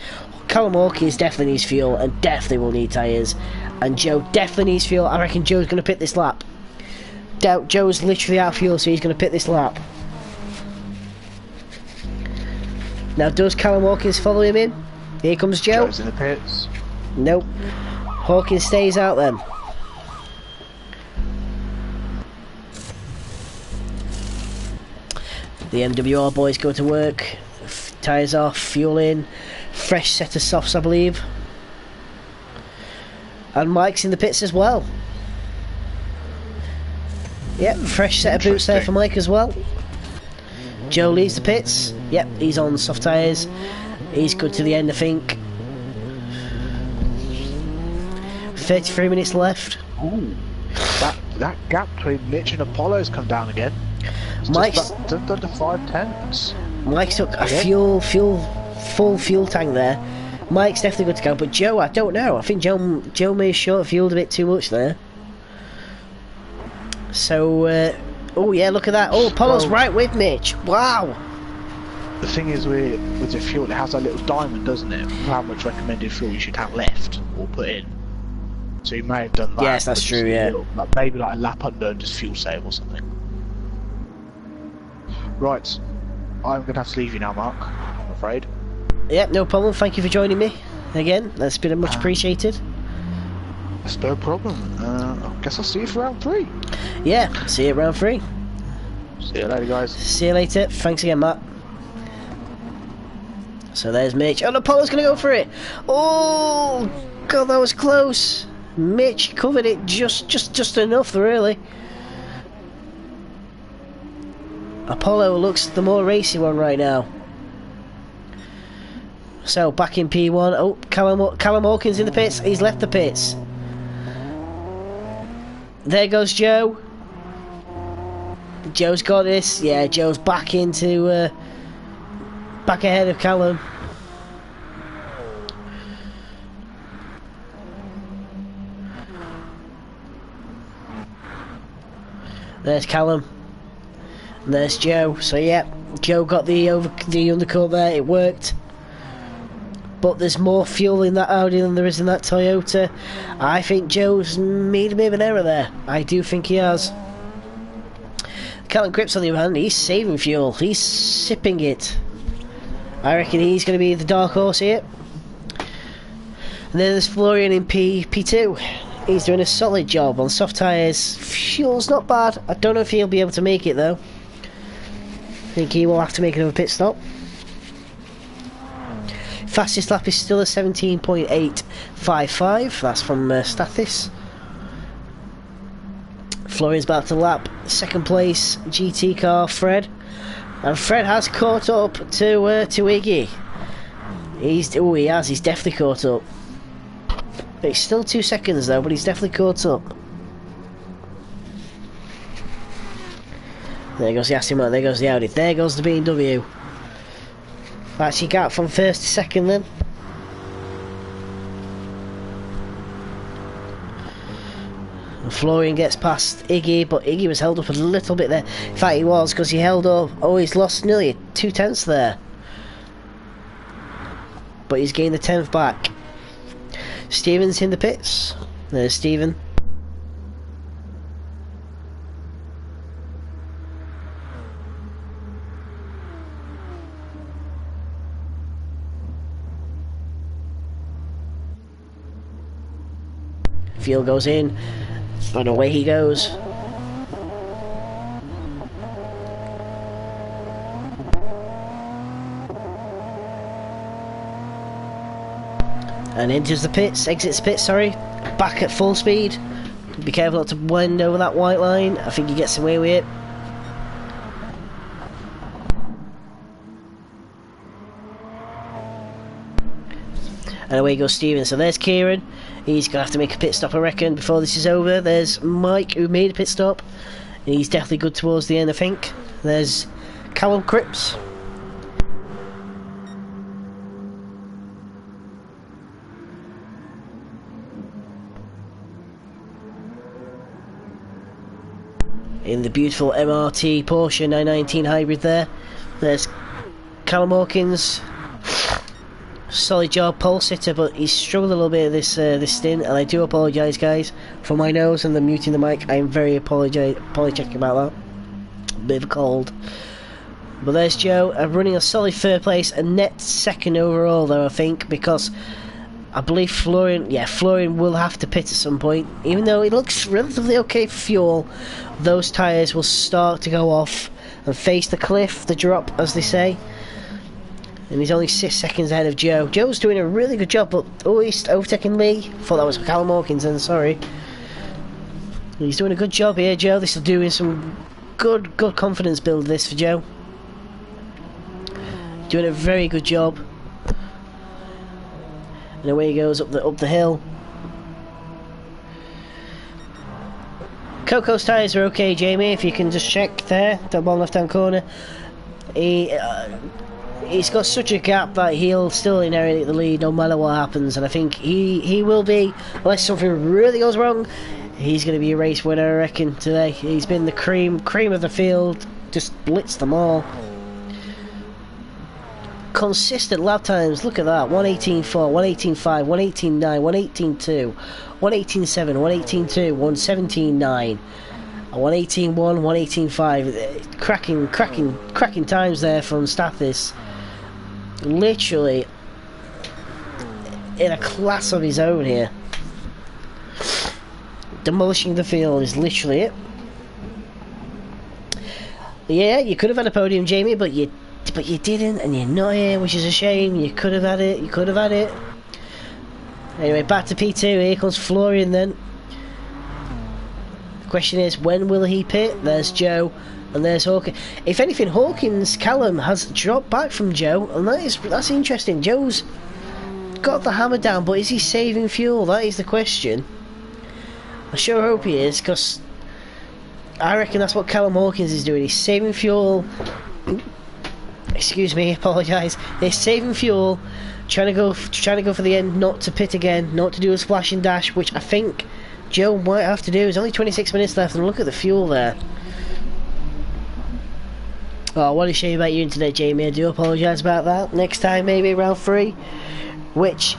Callum Hawkins definitely needs fuel and definitely will need tyres. And Joe definitely needs fuel. I reckon Joe's going to pit this lap. Joe's literally out of fuel, so he's going to pit this lap. Now, does Callum Hawkins follow him in? Here comes Joe. Joe's in the pits. Nope. Hawkins stays out then. The MWR boys go to work. Tyres off, fuel in. Fresh set of softs, I believe. And Mike's in the pits as well. Yep, fresh set of boots there for Mike as well. Joe leaves the pits. Yep, he's on soft tyres. He's good to the end, I think. 33 minutes left. Ooh, that gap between Mitch and Apollo's come down again. It's Mike's just under 5 tenths. Mike's took a full fuel tank there. Mike's definitely good to go, but Joe, I don't know. I think Joe may have short fueled a bit too much there. So, oh yeah, look at that. Oh, Apollo's right with Mitch. Wow. The thing is with the fuel, it has that little diamond, doesn't it? How much recommended fuel you should have left or put in. So you may have done that. Yes, that's true, yeah. Maybe like a lap under and just fuel save or something. Right, I'm going to have to leave you now, Mark, I'm afraid. Yeah, no problem. Thank you for joining me again. That's been much appreciated. That's no problem. I guess I'll see you for round 3. Yeah, see you at round 3. See you later, guys. See you later. Thanks again, Matt. So there's Mitch. Oh, Apollo's going to go for it. Oh, God, that was close. Mitch covered it just enough, really. Apollo looks the more racy one right now. So back in P1. Oh, Callum Hawkins in the pits. He's left the pits. There goes Joe. Joe's got this. Yeah, Joe's back into back ahead of Callum. There's Callum. And there's Joe. So yeah, Joe got the undercut there. It worked. But there's more fuel in that Audi than there is in that Toyota. I think Joe's made a bit of an error there. I do think he has. Callum Cripps, on the other hand, he's saving fuel. He's sipping it. I reckon he's going to be the dark horse here. And then there's Florian in P2. He's doing a solid job on soft tyres. Fuel's not bad. I don't know if he'll be able to make it though. I think he will have to make another pit stop. Fastest lap is still a 17.855. That's from Stathis. Florian's about to lap second place GT car Fred, and Fred has caught up to Iggy. He has. He's definitely caught up. But it's still 2 seconds though. But he's definitely caught up. There goes the Aston Martin. There goes the Audi. There goes the BMW. Actually got from first to second then. And Florian gets past Iggy, but Iggy was held up a little bit there. In fact he was, because he held up. Oh, he's lost nearly 2 tenths there. But he's gained the 10th back. Stephen's in the pits. There's Stephen. Fuel goes in, and away he goes. And enters the pits, exits the pits, sorry. Back at full speed. Be careful not to blend over that white line. I think he gets away with it. And away goes Steven. So there's Kieran. He's going to have to make a pit stop, I reckon, before this is over. There's Mike, who made a pit stop. And he's definitely good towards the end, I think. There's Callum Cripps. In the beautiful MRT Porsche 919 hybrid there. There's Callum Hawkins. Solid job, pole sitter, but he's struggled a little bit this stint, and I do apologise, guys, for my nose and the muting the mic. I am very apologetic about that. Bit of a cold. But there's Joe, running a solid third place, a net second overall, though, I think, because I believe Florian will have to pit at some point. Even though it looks relatively okay for fuel, those tyres will start to go off and face the cliff, the drop, as they say. And he's only 6 seconds ahead of Joe. Joe's doing a really good job, but he's overtaking Lee. Thought that was Callum Hawkins then, sorry. He's doing a good job here, Joe. This is doing some good confidence build, this, for Joe. Doing a very good job. And away he goes up the hill. Coco's tyres are okay, Jamie, if you can just check there, the bottom left hand corner. He's got such a gap that he'll still inherit the lead no matter what happens, and I think he will be, unless something really goes wrong, he's going to be a race winner, I reckon, today. He's been the cream of the field, just blitzed them all. Consistent lap times, look at that, 1:18.4, 1:18.5, 1:18.9, 1:18.2, 1:18.7, 1:18.2, 1:17.9, 1:18.1, 1:18.5. Cracking times there from Stathis. Literally in a class of his own here. Demolishing the field is literally it. Yeah, you could have had a podium, Jamie, but you didn't, and you're not here, which is a shame. You could have had it. Anyway, back to P2. Here comes Florian then. The question is, when will he pit? There's Joe, and there's Hawkins. If anything, Hawkins' Callum has dropped back from Joe, and that's interesting. Joe's got the hammer down, but is he saving fuel? That is the question. I sure hope he is, because I reckon that's what Callum Hawkins is doing. He's saving fuel. Excuse me, apologise. They're saving fuel, trying to go for the end, not to pit again, not to do a splash and dash, which I think Joe might have to do. There's only 26 minutes left, and look at the fuel there. Oh, I want to show you about your internet, Jamie. I do apologise about that. Next time, maybe round 3, which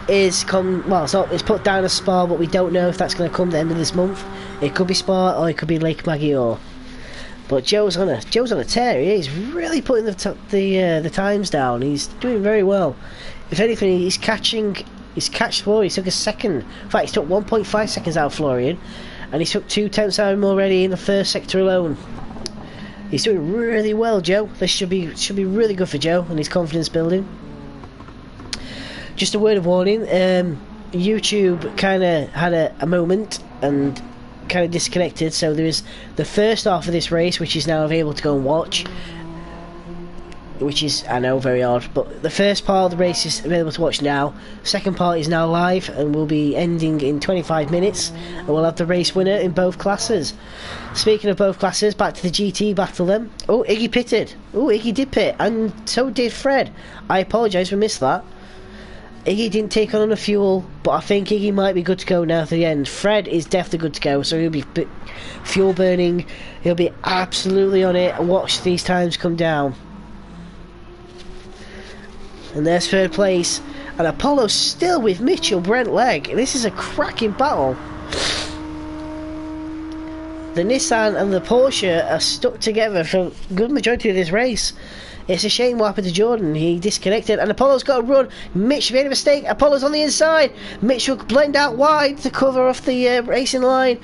is it's put down as Spa, but we don't know if that's going to come at the end of this month. It could be Spa, or it could be Lake Maggiore. But Joe's on a tear. He's really putting the times down. He's doing very well. If anything, he's catch Florian. He took a second. In fact, he took 1.5 seconds out of Florian, and he took 2 tenths out of him already in the first sector alone. He's doing really well, Joe. This should be really good for Joe and his confidence building. Just a word of warning. YouTube kind of had a moment and kind of disconnected, so there is the first half of this race which is now available to go and watch, which is, I know, very odd, but the first part of the race is available to watch now. Second part is now live and will be ending in 25 minutes, and we'll have the race winner in both classes. Speaking of both classes, back to the GT battle then. Oh, Iggy pitted. Oh, Iggy did pit, and so did Fred. I apologise, we missed that. Iggy didn't take on enough fuel, but I think Iggy might be good to go now to the end. Fred is definitely good to go, so he'll be fuel burning. He'll be absolutely on it. Watch these times come down. And there's third place. And Apollo's still with Mitchell Brent Legg. This is a cracking battle. The Nissan and the Porsche are stuck together for a good majority of this race. It's a shame what happened to Jordan. He disconnected, and Apollo's got to run. Mitch made a mistake. Apollo's on the inside. Mitch will blend out wide to cover off the racing line.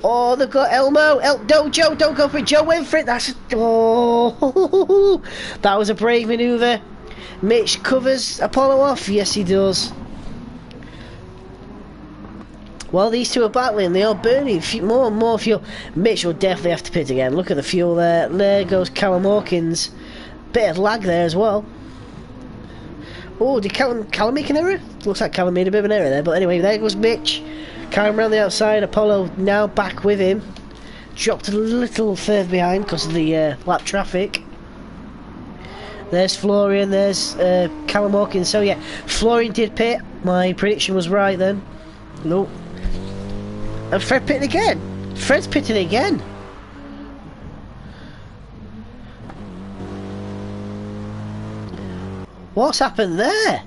Oh, they've got Elmo. No, Joe, don't go for it. Joe went for it. That was a brave manoeuvre. Mitch covers Apollo off. Yes, he does. While these two are battling, they are burning more and more fuel. Mitch will definitely have to pit again. Look at the fuel there. There goes Callum Hawkins. Bit of lag there as well. Oh, did Callum make an error? Looks like Callum made a bit of an error there, but anyway, there goes Mitch. Callum around the outside. Apollo now back with him. Dropped a little further behind because of the lap traffic. There's Florian, there's Callum Hawkins. So yeah, Florian did pit. My prediction was right then. Nope. And Fred pitted again. Fred's pitted again. What's happened there?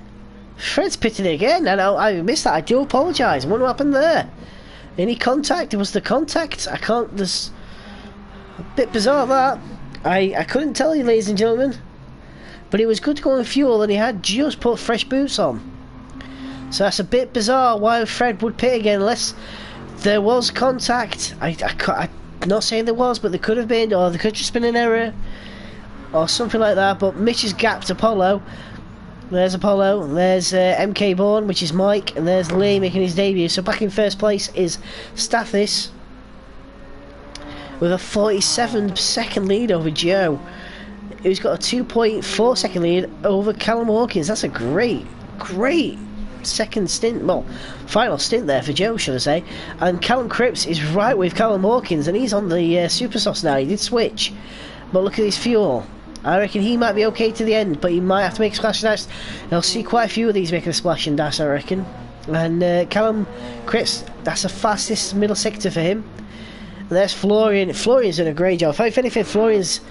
Fred's pitted again. I missed that. I do apologise. What happened there? Any contact? It was the contact. I can't. There's a bit bizarre that. I couldn't tell you, ladies and gentlemen. But it was good to go on fuel, and he had just put fresh boots on. So that's a bit bizarre why Fred would pit again, unless there was contact. I'm not saying there was, but there could have been, or there could have just been an error, or something like that. But Mitch has gapped Apollo. There's Apollo, there's MK Bourne, which is Mike, and there's Lee making his debut. So back in first place is Stathis with a 47-second lead over Joe, who's got a 2.4 second lead over Callum Hawkins. That's a great second stint, well, final stint there for Joe, should I say. And Callum Cripps is right with Callum Hawkins, and he's on the super sauce now. He did switch, but look at his fuel. I reckon he might be okay to the end, but he might have to make a splash and dash. I'll see quite a few of these making a splash and dash, I reckon. And Callum Cripps, that's the fastest middle sector for him. And there's Florian. Florian's done a great job. If anything, Florian's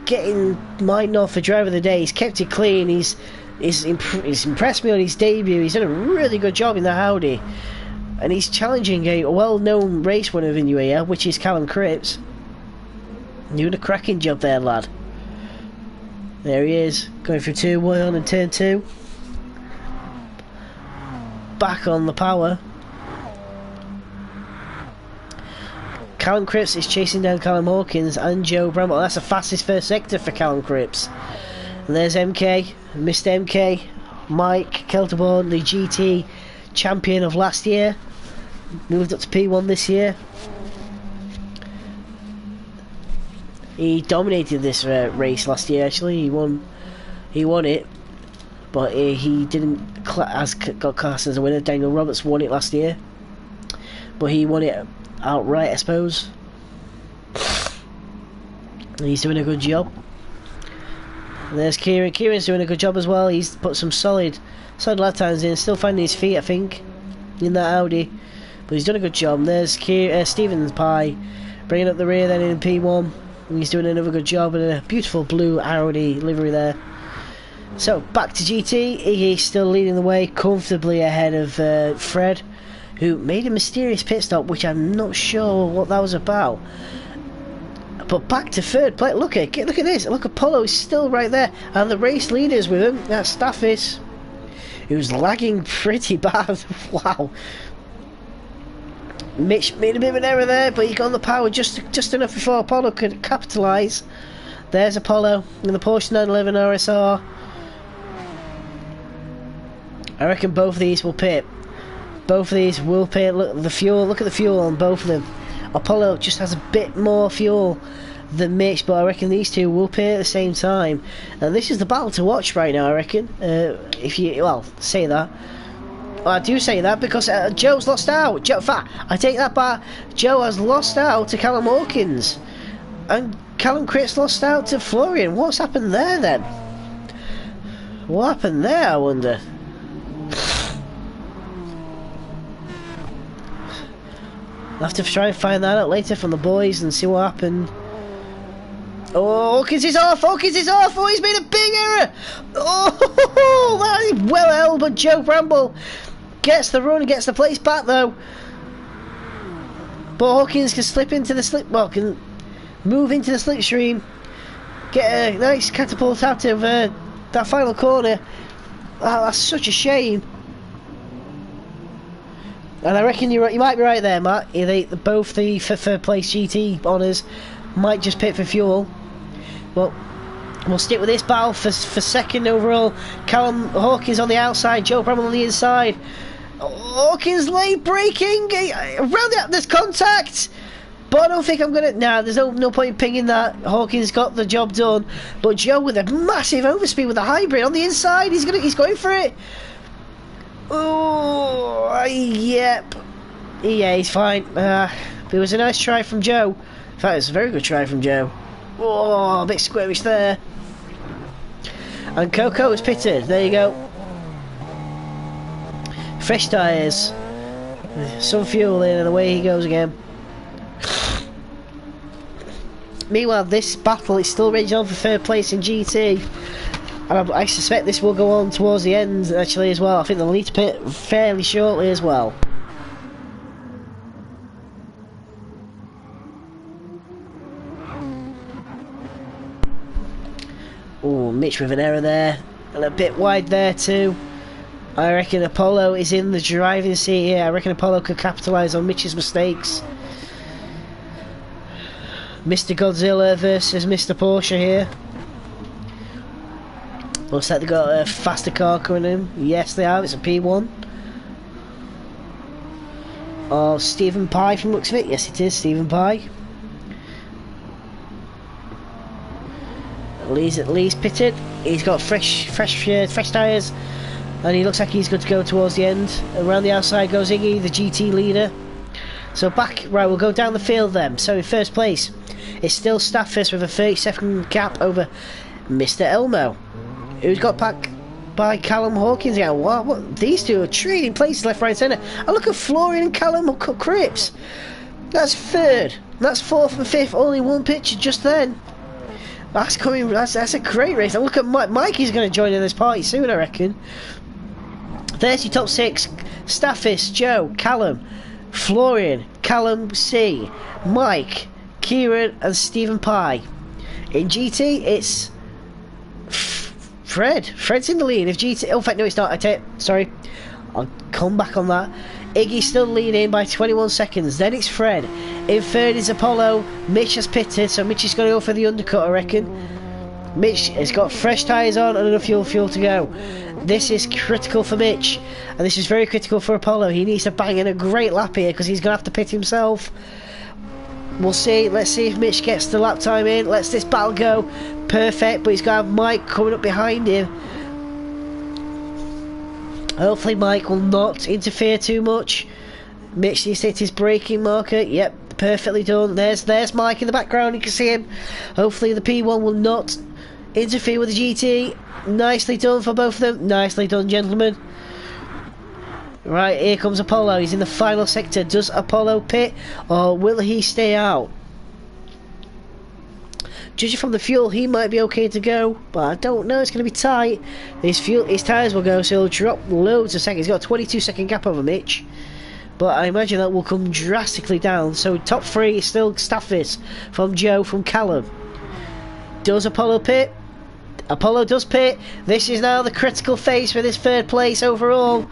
getting my nod for driver of the day. He's kept it clean. He's impressed me on his debut. He's done a really good job in the Audi, and he's challenging a well-known race winner in UAL, which is Callum Cripps. Doing a cracking job there, lad. There he is, going through turn 1 and turn 2. Back on the power. Callum Cripps is chasing down Callum Hawkins and Joe Bramble. That's the fastest first sector for Callum Cripps. And there's MK, Mr. MK, Mike Kelterborn, the GT champion of last year. Moved up to P1 this year. He dominated this race last year. Actually, he won it, but he didn't got classed as a winner. Daniel Roberts won it last year, but he won it outright, I suppose. And he's doing a good job. And there's Kieran. Kieran's doing a good job as well. He's put some solid lap times in. Still finding his feet, I think, in that Audi, but he's done a good job. And there's Stephen Pye bringing up the rear then in P1. And he's doing another good job, and a beautiful blue Audi livery there. So back to GT. Iggy's still leading the way comfortably ahead of Fred, who made a mysterious pit stop, which I'm not sure what that was about. But back to third place. Look at this. Look, Apollo is still right there, and the race leaders with him. That's Staffis, who's lagging pretty bad. Wow. Mitch made a bit of an error there, but he got on the power just enough before Apollo could capitalise. There's Apollo in the Porsche 911 RSR. I reckon both of these will pit. Both of these will pit. Look, the fuel. Look at the fuel on both of them. Apollo just has a bit more fuel than Mitch, but I reckon these two will pit at the same time. And this is the battle to watch right now, I reckon. If you, well, say that. Well, I do say that because Joe's lost out. In fact, I take that back. Joe has lost out to Callum Hawkins, and Callum Cripps lost out to Florian. What's happened there then? What happened there, I wonder? I'll have to try and find that out later from the boys and see what happened. Oh, Hawkins is off! Hawkins is off! Oh, he's made a big error! Oh, that is well held, but Joe Bramble gets the run, gets the place back though. But Hawkins can slip into the can move into the slipstream, get a nice catapult out of that final corner. Oh, that's such a shame. And I reckon you might be right there, Matt. Both the third place GT honours might just pit for fuel. Well, we'll stick with this battle for second overall. Callum Hawkins on the outside, Joe Bramble on the inside. Hawkins late braking around there's contact, but I don't think I'm gonna. Nah, there's no point in pinging that. Hawkins got the job done, but Joe with a massive overspeed with a hybrid on the inside. He's going for it. Oh, yep. Yeah, he's fine. It was a nice try from Joe. In fact, it was a very good try from Joe. Oh, a bit squirmish there. And Coco is pitted. There you go. Fresh tyres. Some fuel in, and away he goes again. Meanwhile, this battle is still raging on for third place in GT. And I suspect this will go on towards the end actually as well. I think they'll need to pit fairly shortly as well. Oh, Mitch with an error there. And a bit wide there too. I reckon Apollo is in the driving seat here. I reckon Apollo could capitalise on Mitch's mistakes. Mr. Godzilla versus Mr. Porsche here. Looks like they've got a faster car coming in. Yes, they have. It's a P1. Oh, Stephen Pye from looks of it. Yes, it is Stephen Pye. Lee's pitted. He's got fresh tyres. and he looks like he's good to go towards the end. Around the outside goes Iggy, the GT leader. So back, right, we'll go down the field then. So in first place, it's still Staffis with a 30-second gap over Mr. Elmo, who's got back by Callum Hawkins again. Wow, what, these two are trading places left, right, centre. And look at Florian and Callum Cripps. That's third. That's fourth and fifth. Only one picture just then. That's coming. That's a great race. And look at Mikey's going to join in this party soon, I reckon. There's your top six: Staffis, Joe, Callum, Florian, Callum C, Mike, Kieran, and Stephen Pye. In GT, it's Fred. Fred's in the lead. If GT, oh, in fact, no, it's not. Sorry, I'll come back on that. Iggy's still leading by 21 seconds. Then it's Fred. In third is Apollo. Mitch has pitted, so Mitch is going to go for the undercut, I reckon. Mitch has got fresh tyres on and enough fuel to go. This is critical for Mitch, and this is very critical for Apollo. He needs to bang in a great lap here because he's going to have to pit himself. We'll see. Let's see if Mitch gets the lap time in. Let's this battle go. Perfect, but he's got to have Mike coming up behind him. Hopefully Mike will not interfere too much. Mitch needs to hit his braking marker. Yep, perfectly done. There's Mike in the background. You can see him. Hopefully the P1 will not interfere with the GT. Nicely done for both of them. Nicely done, gentlemen. Right, here comes Apollo. He's in the final sector. Does Apollo pit or will he stay out? Judging from the fuel, he might be okay to go, but I don't know. It's going to be tight. His tyres will go, so he'll drop loads of seconds. He's got a 22-second gap over Mitch, but I imagine that will come drastically down. So top three is still Staffis from Joe, from Callum. Does Apollo pit? Apollo does pit. This is now the critical phase for this third place overall.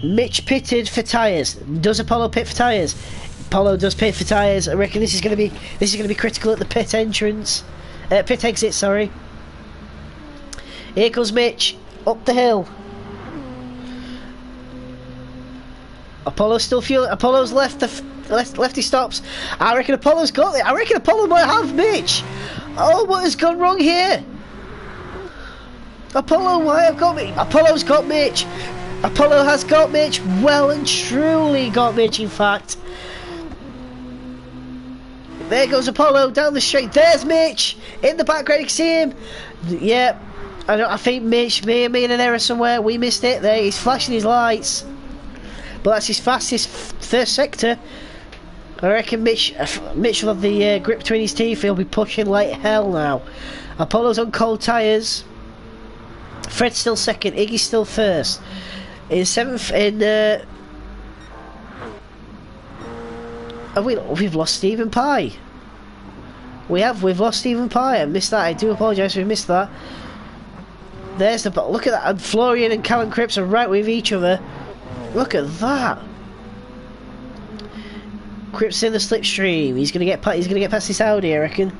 Mitch pitted for tyres. Does Apollo pit for tyres? Apollo does pit for tyres. I reckon this is going to be critical at the pit entrance, pit exit. Sorry. Here comes Mitch up the hill. Apollo's still fueling. Apollo's left he stops. I reckon Apollo's got it. I reckon Apollo might have Mitch. Oh, what has gone wrong here? Apollo might have got me. Apollo's got Mitch. Apollo has got Mitch. Well and truly got Mitch, in fact. There goes Apollo down the straight. There's Mitch in the background. You can see him. Yep. I think Mitch may have made an error somewhere. We missed it. There, he's flashing his lights. But that's his fastest first sector. I reckon Mitch will have the grip between his teeth. He'll be pushing like hell now. Apollo's on cold tyres. Fred's still second. Iggy's still first. In seventh, we've lost Stephen Pye. We've lost Stephen Pye. I missed that. I do apologise if we missed that. There's the look at that. And Florian and Callum Cripps are right with each other. Look at that. Cripps in the slipstream. He's gonna get past this Audi, I reckon.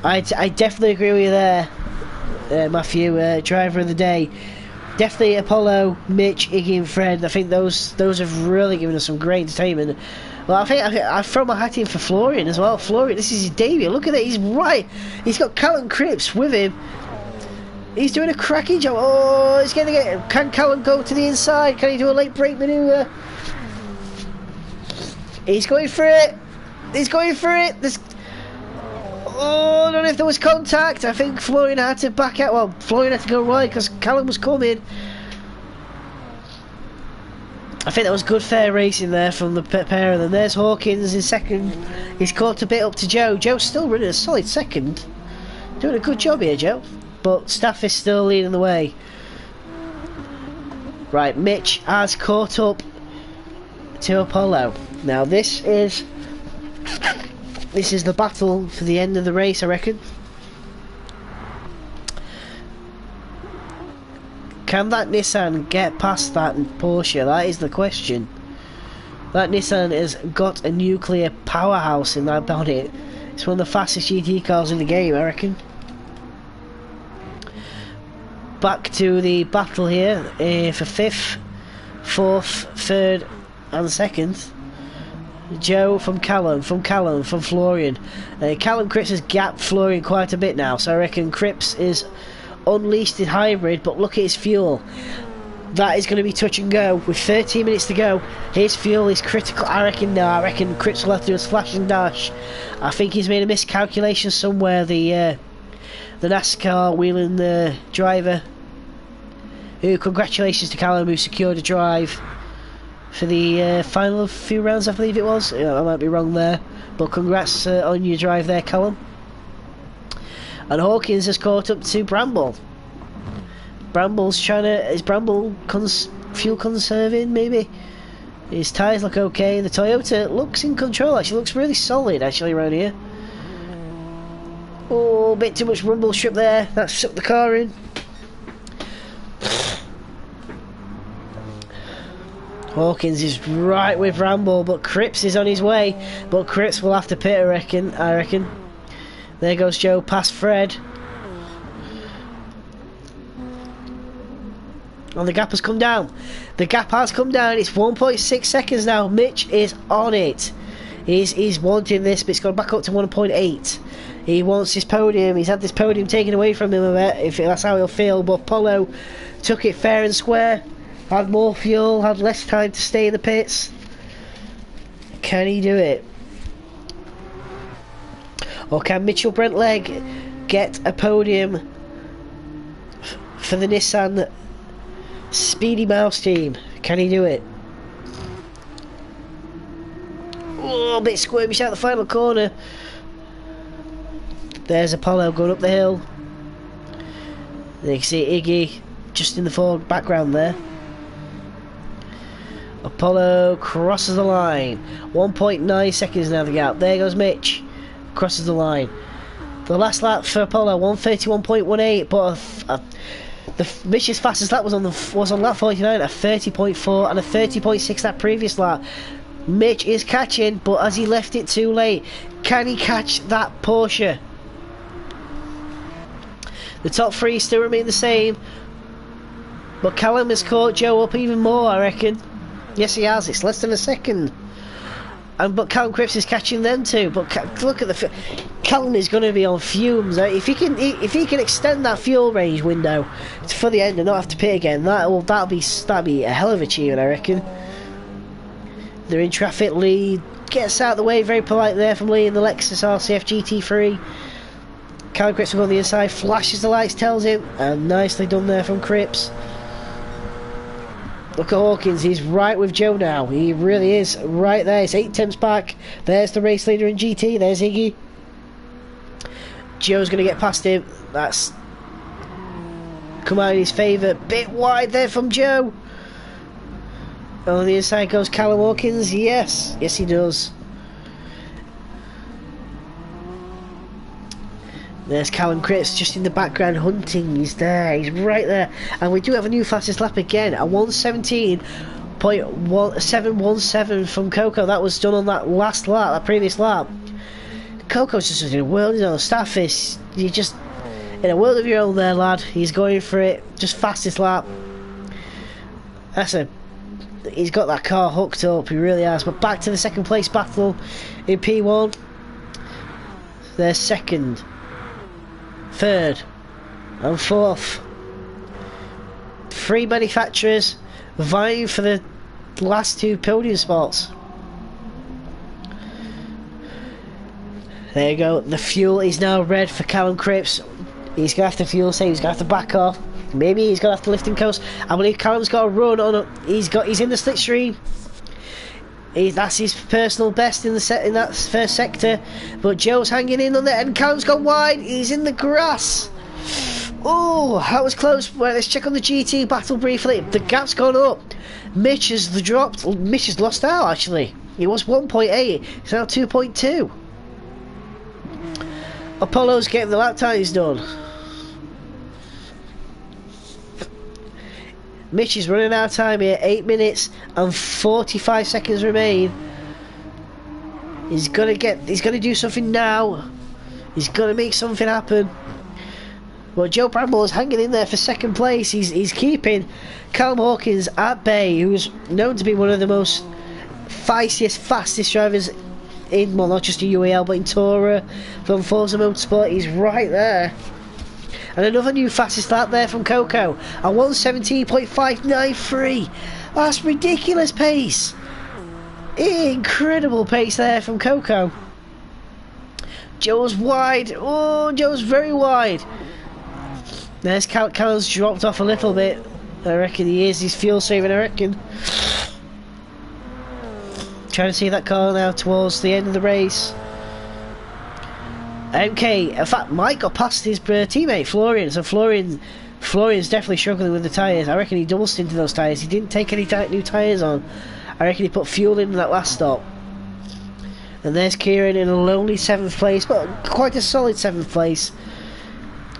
I definitely agree with you there, Matthew. Driver of the day. Definitely Apollo, Mitch, Iggy and Fred. I think those have really given us some great entertainment. Well, I think I throw my hat in for Florian as well. Florian, this is his debut. Look at it, he's right. He's got Callum Cripps with him. He's doing a cracking job. Oh, he's getting it. Can Callum go to the inside? Can he do a late brake manoeuvre? He's going for it. He's going for it. Oh, I don't know if there was contact. I think Florian had to back out. Well, Florian had to go right because Callum was coming. I think that was good fair racing there from the pair of them. There's Hawkins in second. He's caught a bit up to Joe. Joe's still running a solid second. Doing a good job here, Joe. But Staff is still leading the way. Right, Mitch has caught up to Apollo. Now this is the battle for the end of the race, I reckon. Can that Nissan get past that Porsche? That is the question. That Nissan has got a nuclear powerhouse in that bonnet. It's one of the fastest GT cars in the game, I reckon. Back to the battle here for 5th, 4th, 3rd and 2nd. Joe from Callum, from Florian. Callum Cripps has gapped Florian quite a bit now, so I reckon Cripps is unleashed in hybrid, but look at his fuel. That is going to be touch and go with 13 minutes to go. His fuel is critical. I reckon Cripps will have to do a splash and dash. I think he's made a miscalculation somewhere. The NASCAR wheeling driver, who, congratulations to Callum, who secured a drive for the final few rounds, I believe it was. I might be wrong there, but congrats on your drive there, Callum. And Hawkins has caught up to Bramble. Bramble's trying to... Is Bramble fuel conserving, maybe? His tyres look okay. The Toyota looks in control, actually. Looks really solid, actually, around here. Oh, a bit too much rumble strip there. That sucked the car in. Hawkins is right with Bramble, but Cripps is on his way. But Cripps will have to pit, I reckon. There goes Joe past Fred. And the gap has come down. The gap has come down. It's 1.6 seconds now. Mitch is on it. He's wanting this, but it's gone back up to 1.8. He wants his podium. He's had this podium taken away from him a bit, if that's how he'll feel. But Polo took it fair and square. Had more fuel, had less time to stay in the pits. Can he do it? Or can Mitchell Brentleg get a podium for the Nissan Speedy Mouse team? Can he do it? Oh, a bit squirmish out the final corner. There's Apollo going up the hill. You can see Iggy just in the background there. Apollo crosses the line. 1.9 seconds now the gap. There goes Mitch. Crosses the line. The last lap for Apollo, 131.18, but Mitch's fastest lap was on lap 49 at 30.4 and a 30.6 that previous lap. Mitch is catching, but has he left it too late? Can he catch that Porsche? The top three still remain the same, but Callum has caught Joe up even more, I reckon. Yes, he has. It's less than a second. But Callum Cripps is catching them too. But look at Callum is going to be on fumes. If he can extend that fuel range window for the end and not have to pit again, that'll be a hell of a achievement, I reckon. They're in traffic. Lee gets out of the way very polite there from Lee in the Lexus RCF GT3. Callum Cripps will go on the inside, flashes the lights, tells him, and nicely done there from Cripps. Look at Hawkins, he's right with Joe now. He really is right there. It's 8 tenths back. There's the race leader in GT. There's Iggy. Joe's going to get past him. That's come out in his favour. Bit wide there from Joe. On the inside goes Callum Hawkins. Yes he does. There's Callum Cripps just in the background hunting. He's there, he's right there. And we do have a new fastest lap again, a 117.717 from Coco. That was done on that last lap, that previous lap. Coco's just in a world of his own. Staffis, you're just in a world of your own there, lad. He's going for it, just fastest lap. He's got that car hooked up, he really has. But back to the second place battle in P1. They're second, third and fourth. 3 manufacturers vying for the last 2 podium spots. There you go. The fuel is now red for Callum Cripps. He's going to have to fuel save. He's going to have to back off. Maybe he's going to have to lift and coast. I believe Callum's got a run on. He's in the slipstream. That's his personal best in that first sector. But Joe's hanging in on there, and Callum's gone wide. He's in the grass. Oh, that was close. Well, let's check on the GT battle briefly. The gap's gone up. Mitch has dropped. Mitch has lost out, actually. It was 1.8. It's now 2.2. Apollo's getting the lap times done. Mitch is running out of time here. 8 minutes and 45 seconds remain. He's gonna do something now. He's gonna make something happen. Well, Joe Bramble is hanging in there for second place. He's keeping Callum Hawkins at bay, who's known to be one of the most feistiest, fastest drivers in, well, not just in UAL, but in Tourer, from Forza Motorsport. He's right there. And another new fastest lap there from Coco, a 1:17.593. That's ridiculous pace. Incredible pace there from Coco. Joe's wide. Oh, Joe's very wide. There's Callum's dropped off a little bit. I reckon he is. He's fuel saving, I reckon. Trying to see that car now towards the end of the race. MK, in fact, Mike got past his teammate Florian, so Florian's definitely struggling with the tyres. I reckon he double stinted those tyres. He didn't take any new tyres on. I reckon he put fuel in that last stop. And there's Kieran in a lonely 7th place, but quite a solid 7th place.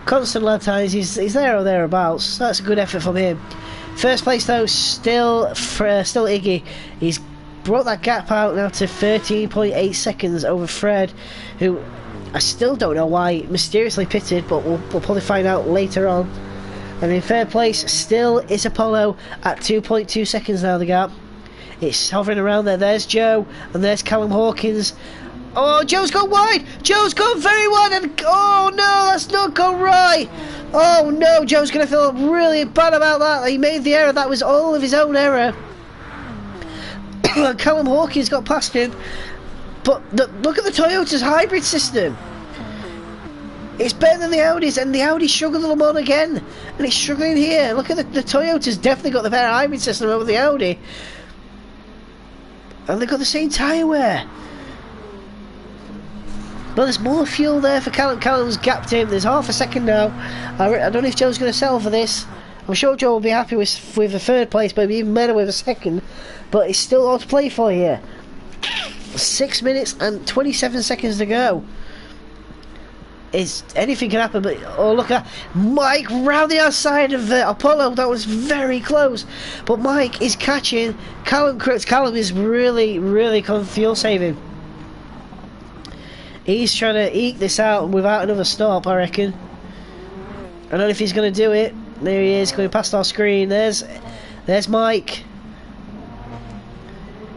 Constant lap times, he's there or thereabouts, so that's a good effort from him. First place though, still Iggy. He's brought that gap out now to 13.8 seconds over Fred, who I still don't know why mysteriously pitted, but we'll probably find out later on. And in third place still is Apollo at 2.2 seconds now, the gap. It's hovering around there. There's Joe and there's Callum Hawkins. Oh, Joe's gone wide. Joe's gone very wide, and oh no, that's not gone right. Oh no, Joe's going to feel really bad about that. He made the error. That was all of his own error. Callum Hawkins got past him. But look at the Toyota's hybrid system. It's better than the Audis, and the Audi struggled them on again, and it's struggling here. Look at the Toyota's definitely got the better hybrid system over the Audi. And they've got the same tyre wear. But there's more fuel there for Callum. Callum's gapped him. There's half a second now. I don't know if Joe's going to settle for this. I'm sure Joe will be happy with the third place, but even better with a second. But it's still all to play for here. 6 minutes and 27 seconds to go. Anything can happen, but oh, look at Mike round the outside of Apollo. That was very close, but Mike is catching Callum. Callum is really fuel saving. He's trying to eke this out without another stop, I reckon. I don't know if he's going to do it. There he is, going past our screen. There's Mike,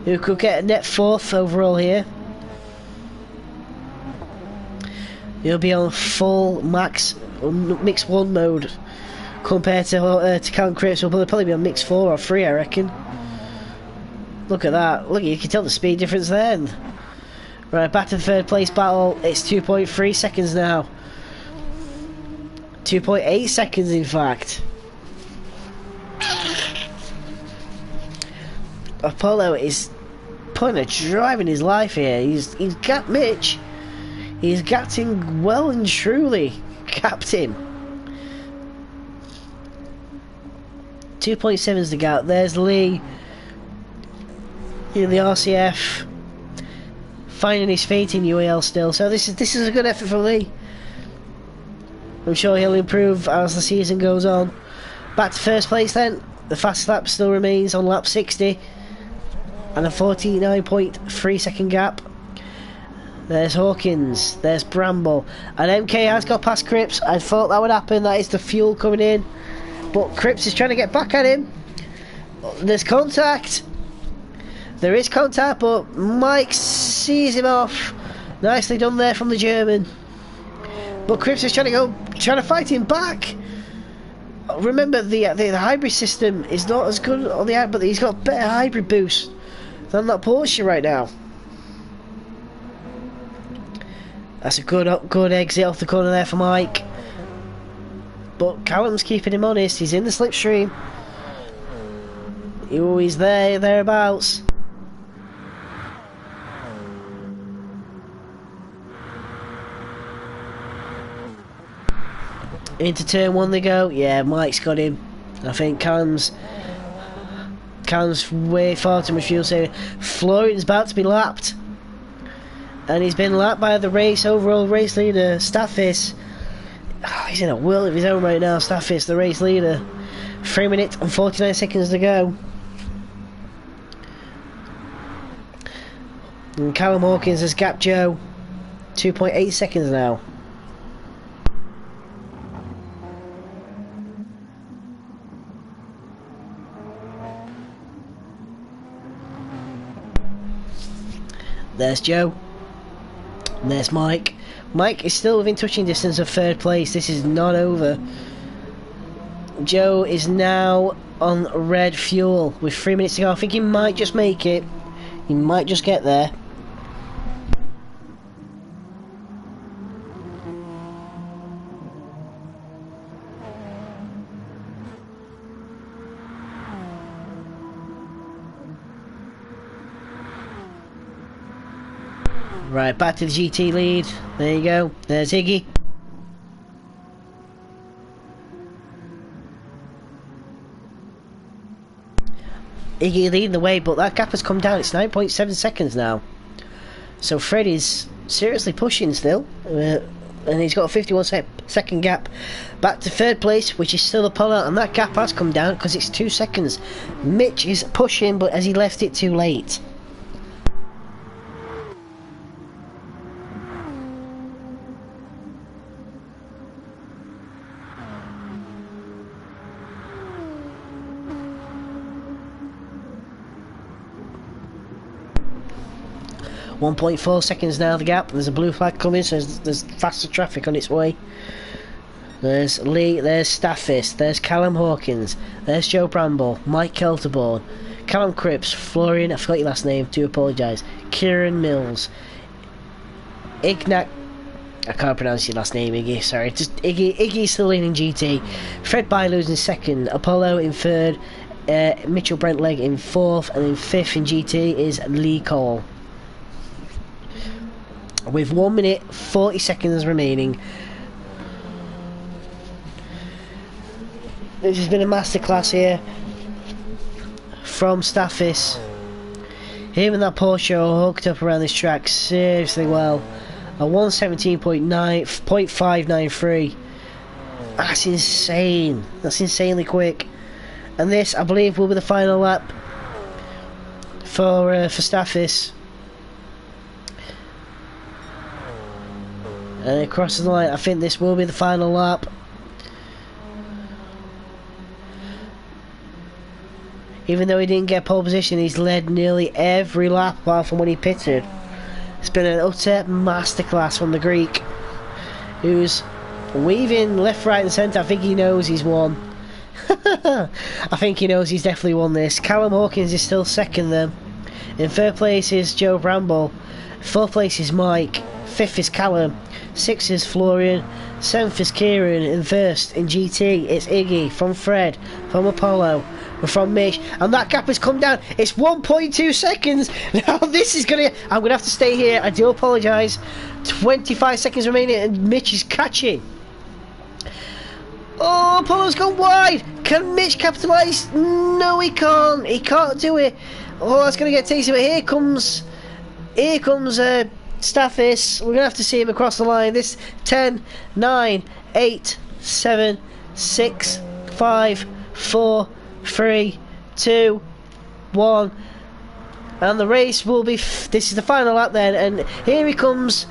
who could get a net 4th overall here. He'll be on full max mix 1 mode compared to Callum Cripps. Will probably be on mix 4 or 3, I reckon. Look at that. Look, you can tell the speed difference then. Right, back to the third place battle. It's 2.3 seconds now. 2.8 seconds, in fact. Apollo is putting a drive in his life here. He's got Mitch. He's gapped him well and truly. Gapped him. 2.7 is the gap. There's Lee in the RCF, finding his feet in UAL still. So this is a good effort from Lee. I'm sure he'll improve as the season goes on. Back to first place then. The fast lap still remains on lap 60 and a 49.3 second gap. There's Hawkins, there's Bramble, and MK has got past Cripps. I thought that would happen. That is the fuel coming in, but Cripps is trying to get back at him. There's contact. There is contact, but Mike sees him off. Nicely done there from the German. But Cripps is trying to fight him back. Remember, the hybrid system is not as good on the but he's got better hybrid boost than that Porsche right now. That's a good exit off the corner there for Mike. But Callum's keeping him honest. He's in the slipstream. He's thereabouts. Into turn 1 they go. Yeah, Mike's got him. I think Callum's way far too much fuel saving. Florian's about to be lapped. And he's been lapped by the overall race leader, Staffis. Oh, he's in a world of his own right now, Staffis, the race leader. 3 minutes and 49 seconds to go. And Callum Hawkins has gapped Joe. 2.8 seconds now. There's Joe. And there's Mike. Mike is still within touching distance of third place. This is not over. Joe is now on red fuel with 3 minutes to go. I think he might just make it. He might just get there. Right, back to the GT lead. There you go. There's Iggy. Iggy leading the way, but that gap has come down. It's 9.7 seconds now. So Fred is seriously pushing still. And he's got a 51-second gap back to third place, which is still Apollo. And that gap has come down because it's 2 seconds. Mitch is pushing, but as he left it too late. .4 seconds now the gap. There's a blue flag coming, so there's faster traffic on its way. There's Lee, there's Staffis, there's Callum Hawkins, there's Joe Bramble, Mike Kelterborn, Callum Cripps, Florian, I forgot your last name, do apologise, Kieran Mills, Ignat, I can't pronounce your last name, Iggy, sorry, just Iggy's still in GT, Fred Bylows in second, Apollo in third, Mitchell Brentleg in fourth, and in fifth in GT is Lee Cole. With 1 minute 40 seconds remaining. This has been a masterclass here from Staffis. Him and that Porsche are hooked up around this track seriously well. A 117.593. That's insane. That's insanely quick. And this, I believe, will be the final lap for Staffis. And it crosses the line. I think this will be the final lap. Even though he didn't get pole position, he's led nearly every lap apart from when he pitted. It's been an utter masterclass from the Greek, who's weaving left, right and centre. I think he knows he's won. I think he knows he's definitely won this. Callum Hawkins is still second then. In third place is Joe Bramble. Fourth place is Mike. Fifth is Callum. Sixth is Florian. Seventh is Kieran. And first in GT it's Iggy from Fred, from Apollo, and from Mitch. And that gap has come down. It's 1.2 seconds. Now this is gonna. I'm gonna have to stay here. I do apologise. 25 seconds remaining, and Mitch is catching. Oh, Apollo's gone wide. Can Mitch capitalise? No, he can't. He can't do it. Oh, that's gonna get tasty. But here comes Staffis. We're going to have to see him across the line. This 10, 9, 8, 7, 6, 5, 4, 3, 2, 1. And the race will be... this is the final lap then. And here he comes.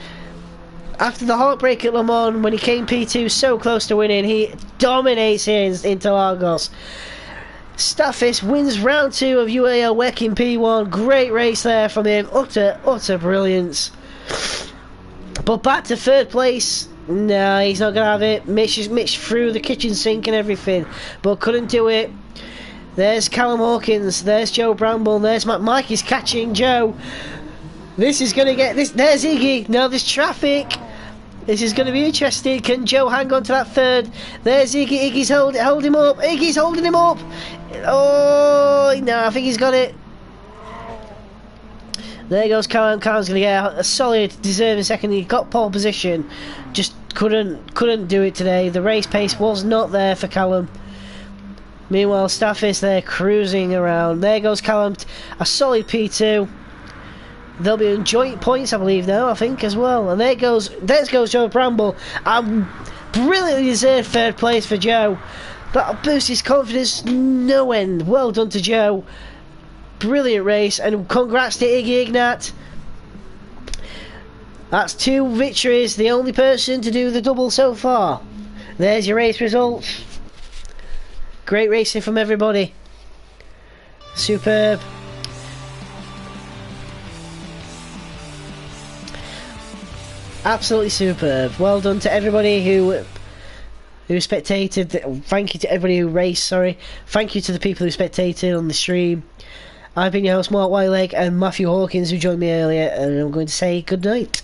After the heartbreak at Le Mans, when he came P2 so close to winning, he dominates here in Interlagos. Staffis wins round 2 of UAL WEC in P1. Great race there from him. Utter brilliance. But back to third place. Nah, he's not going to have it. Mitch threw the kitchen sink and everything, but couldn't do it. There's Callum Hawkins. There's Joe Bramble. There's Mike is catching Joe. This is going to get this. There's Iggy. Now there's traffic. This is going to be interesting. Can Joe hang on to that third? There's Iggy. Iggy's hold him up. Iggy's holding him up. Oh, no, I think he's got it. There goes Callum. Callum's going to get a solid, deserving second. He got pole position. Just couldn't do it today. The race pace was not there for Callum. Meanwhile, Staffis there cruising around. There goes Callum. A solid P2. They'll be in joint points, I believe, now, I think, as well. And there goes Joe Bramble. Brilliantly deserved third place for Joe. That'll boost his confidence no end. Well done to Joe. Brilliant race, and congrats to Iggy Ignat. That's 2 victories, the only person to do the double so far. There's your race results. Great racing from everybody. Superb. Absolutely superb. Well done to everybody who spectated. Thank you to everybody who raced, sorry. Thank you to the people who spectated on the stream. I've been your host, Mark Wyleg, and Matthew Hawkins, who joined me earlier, and I'm going to say good night.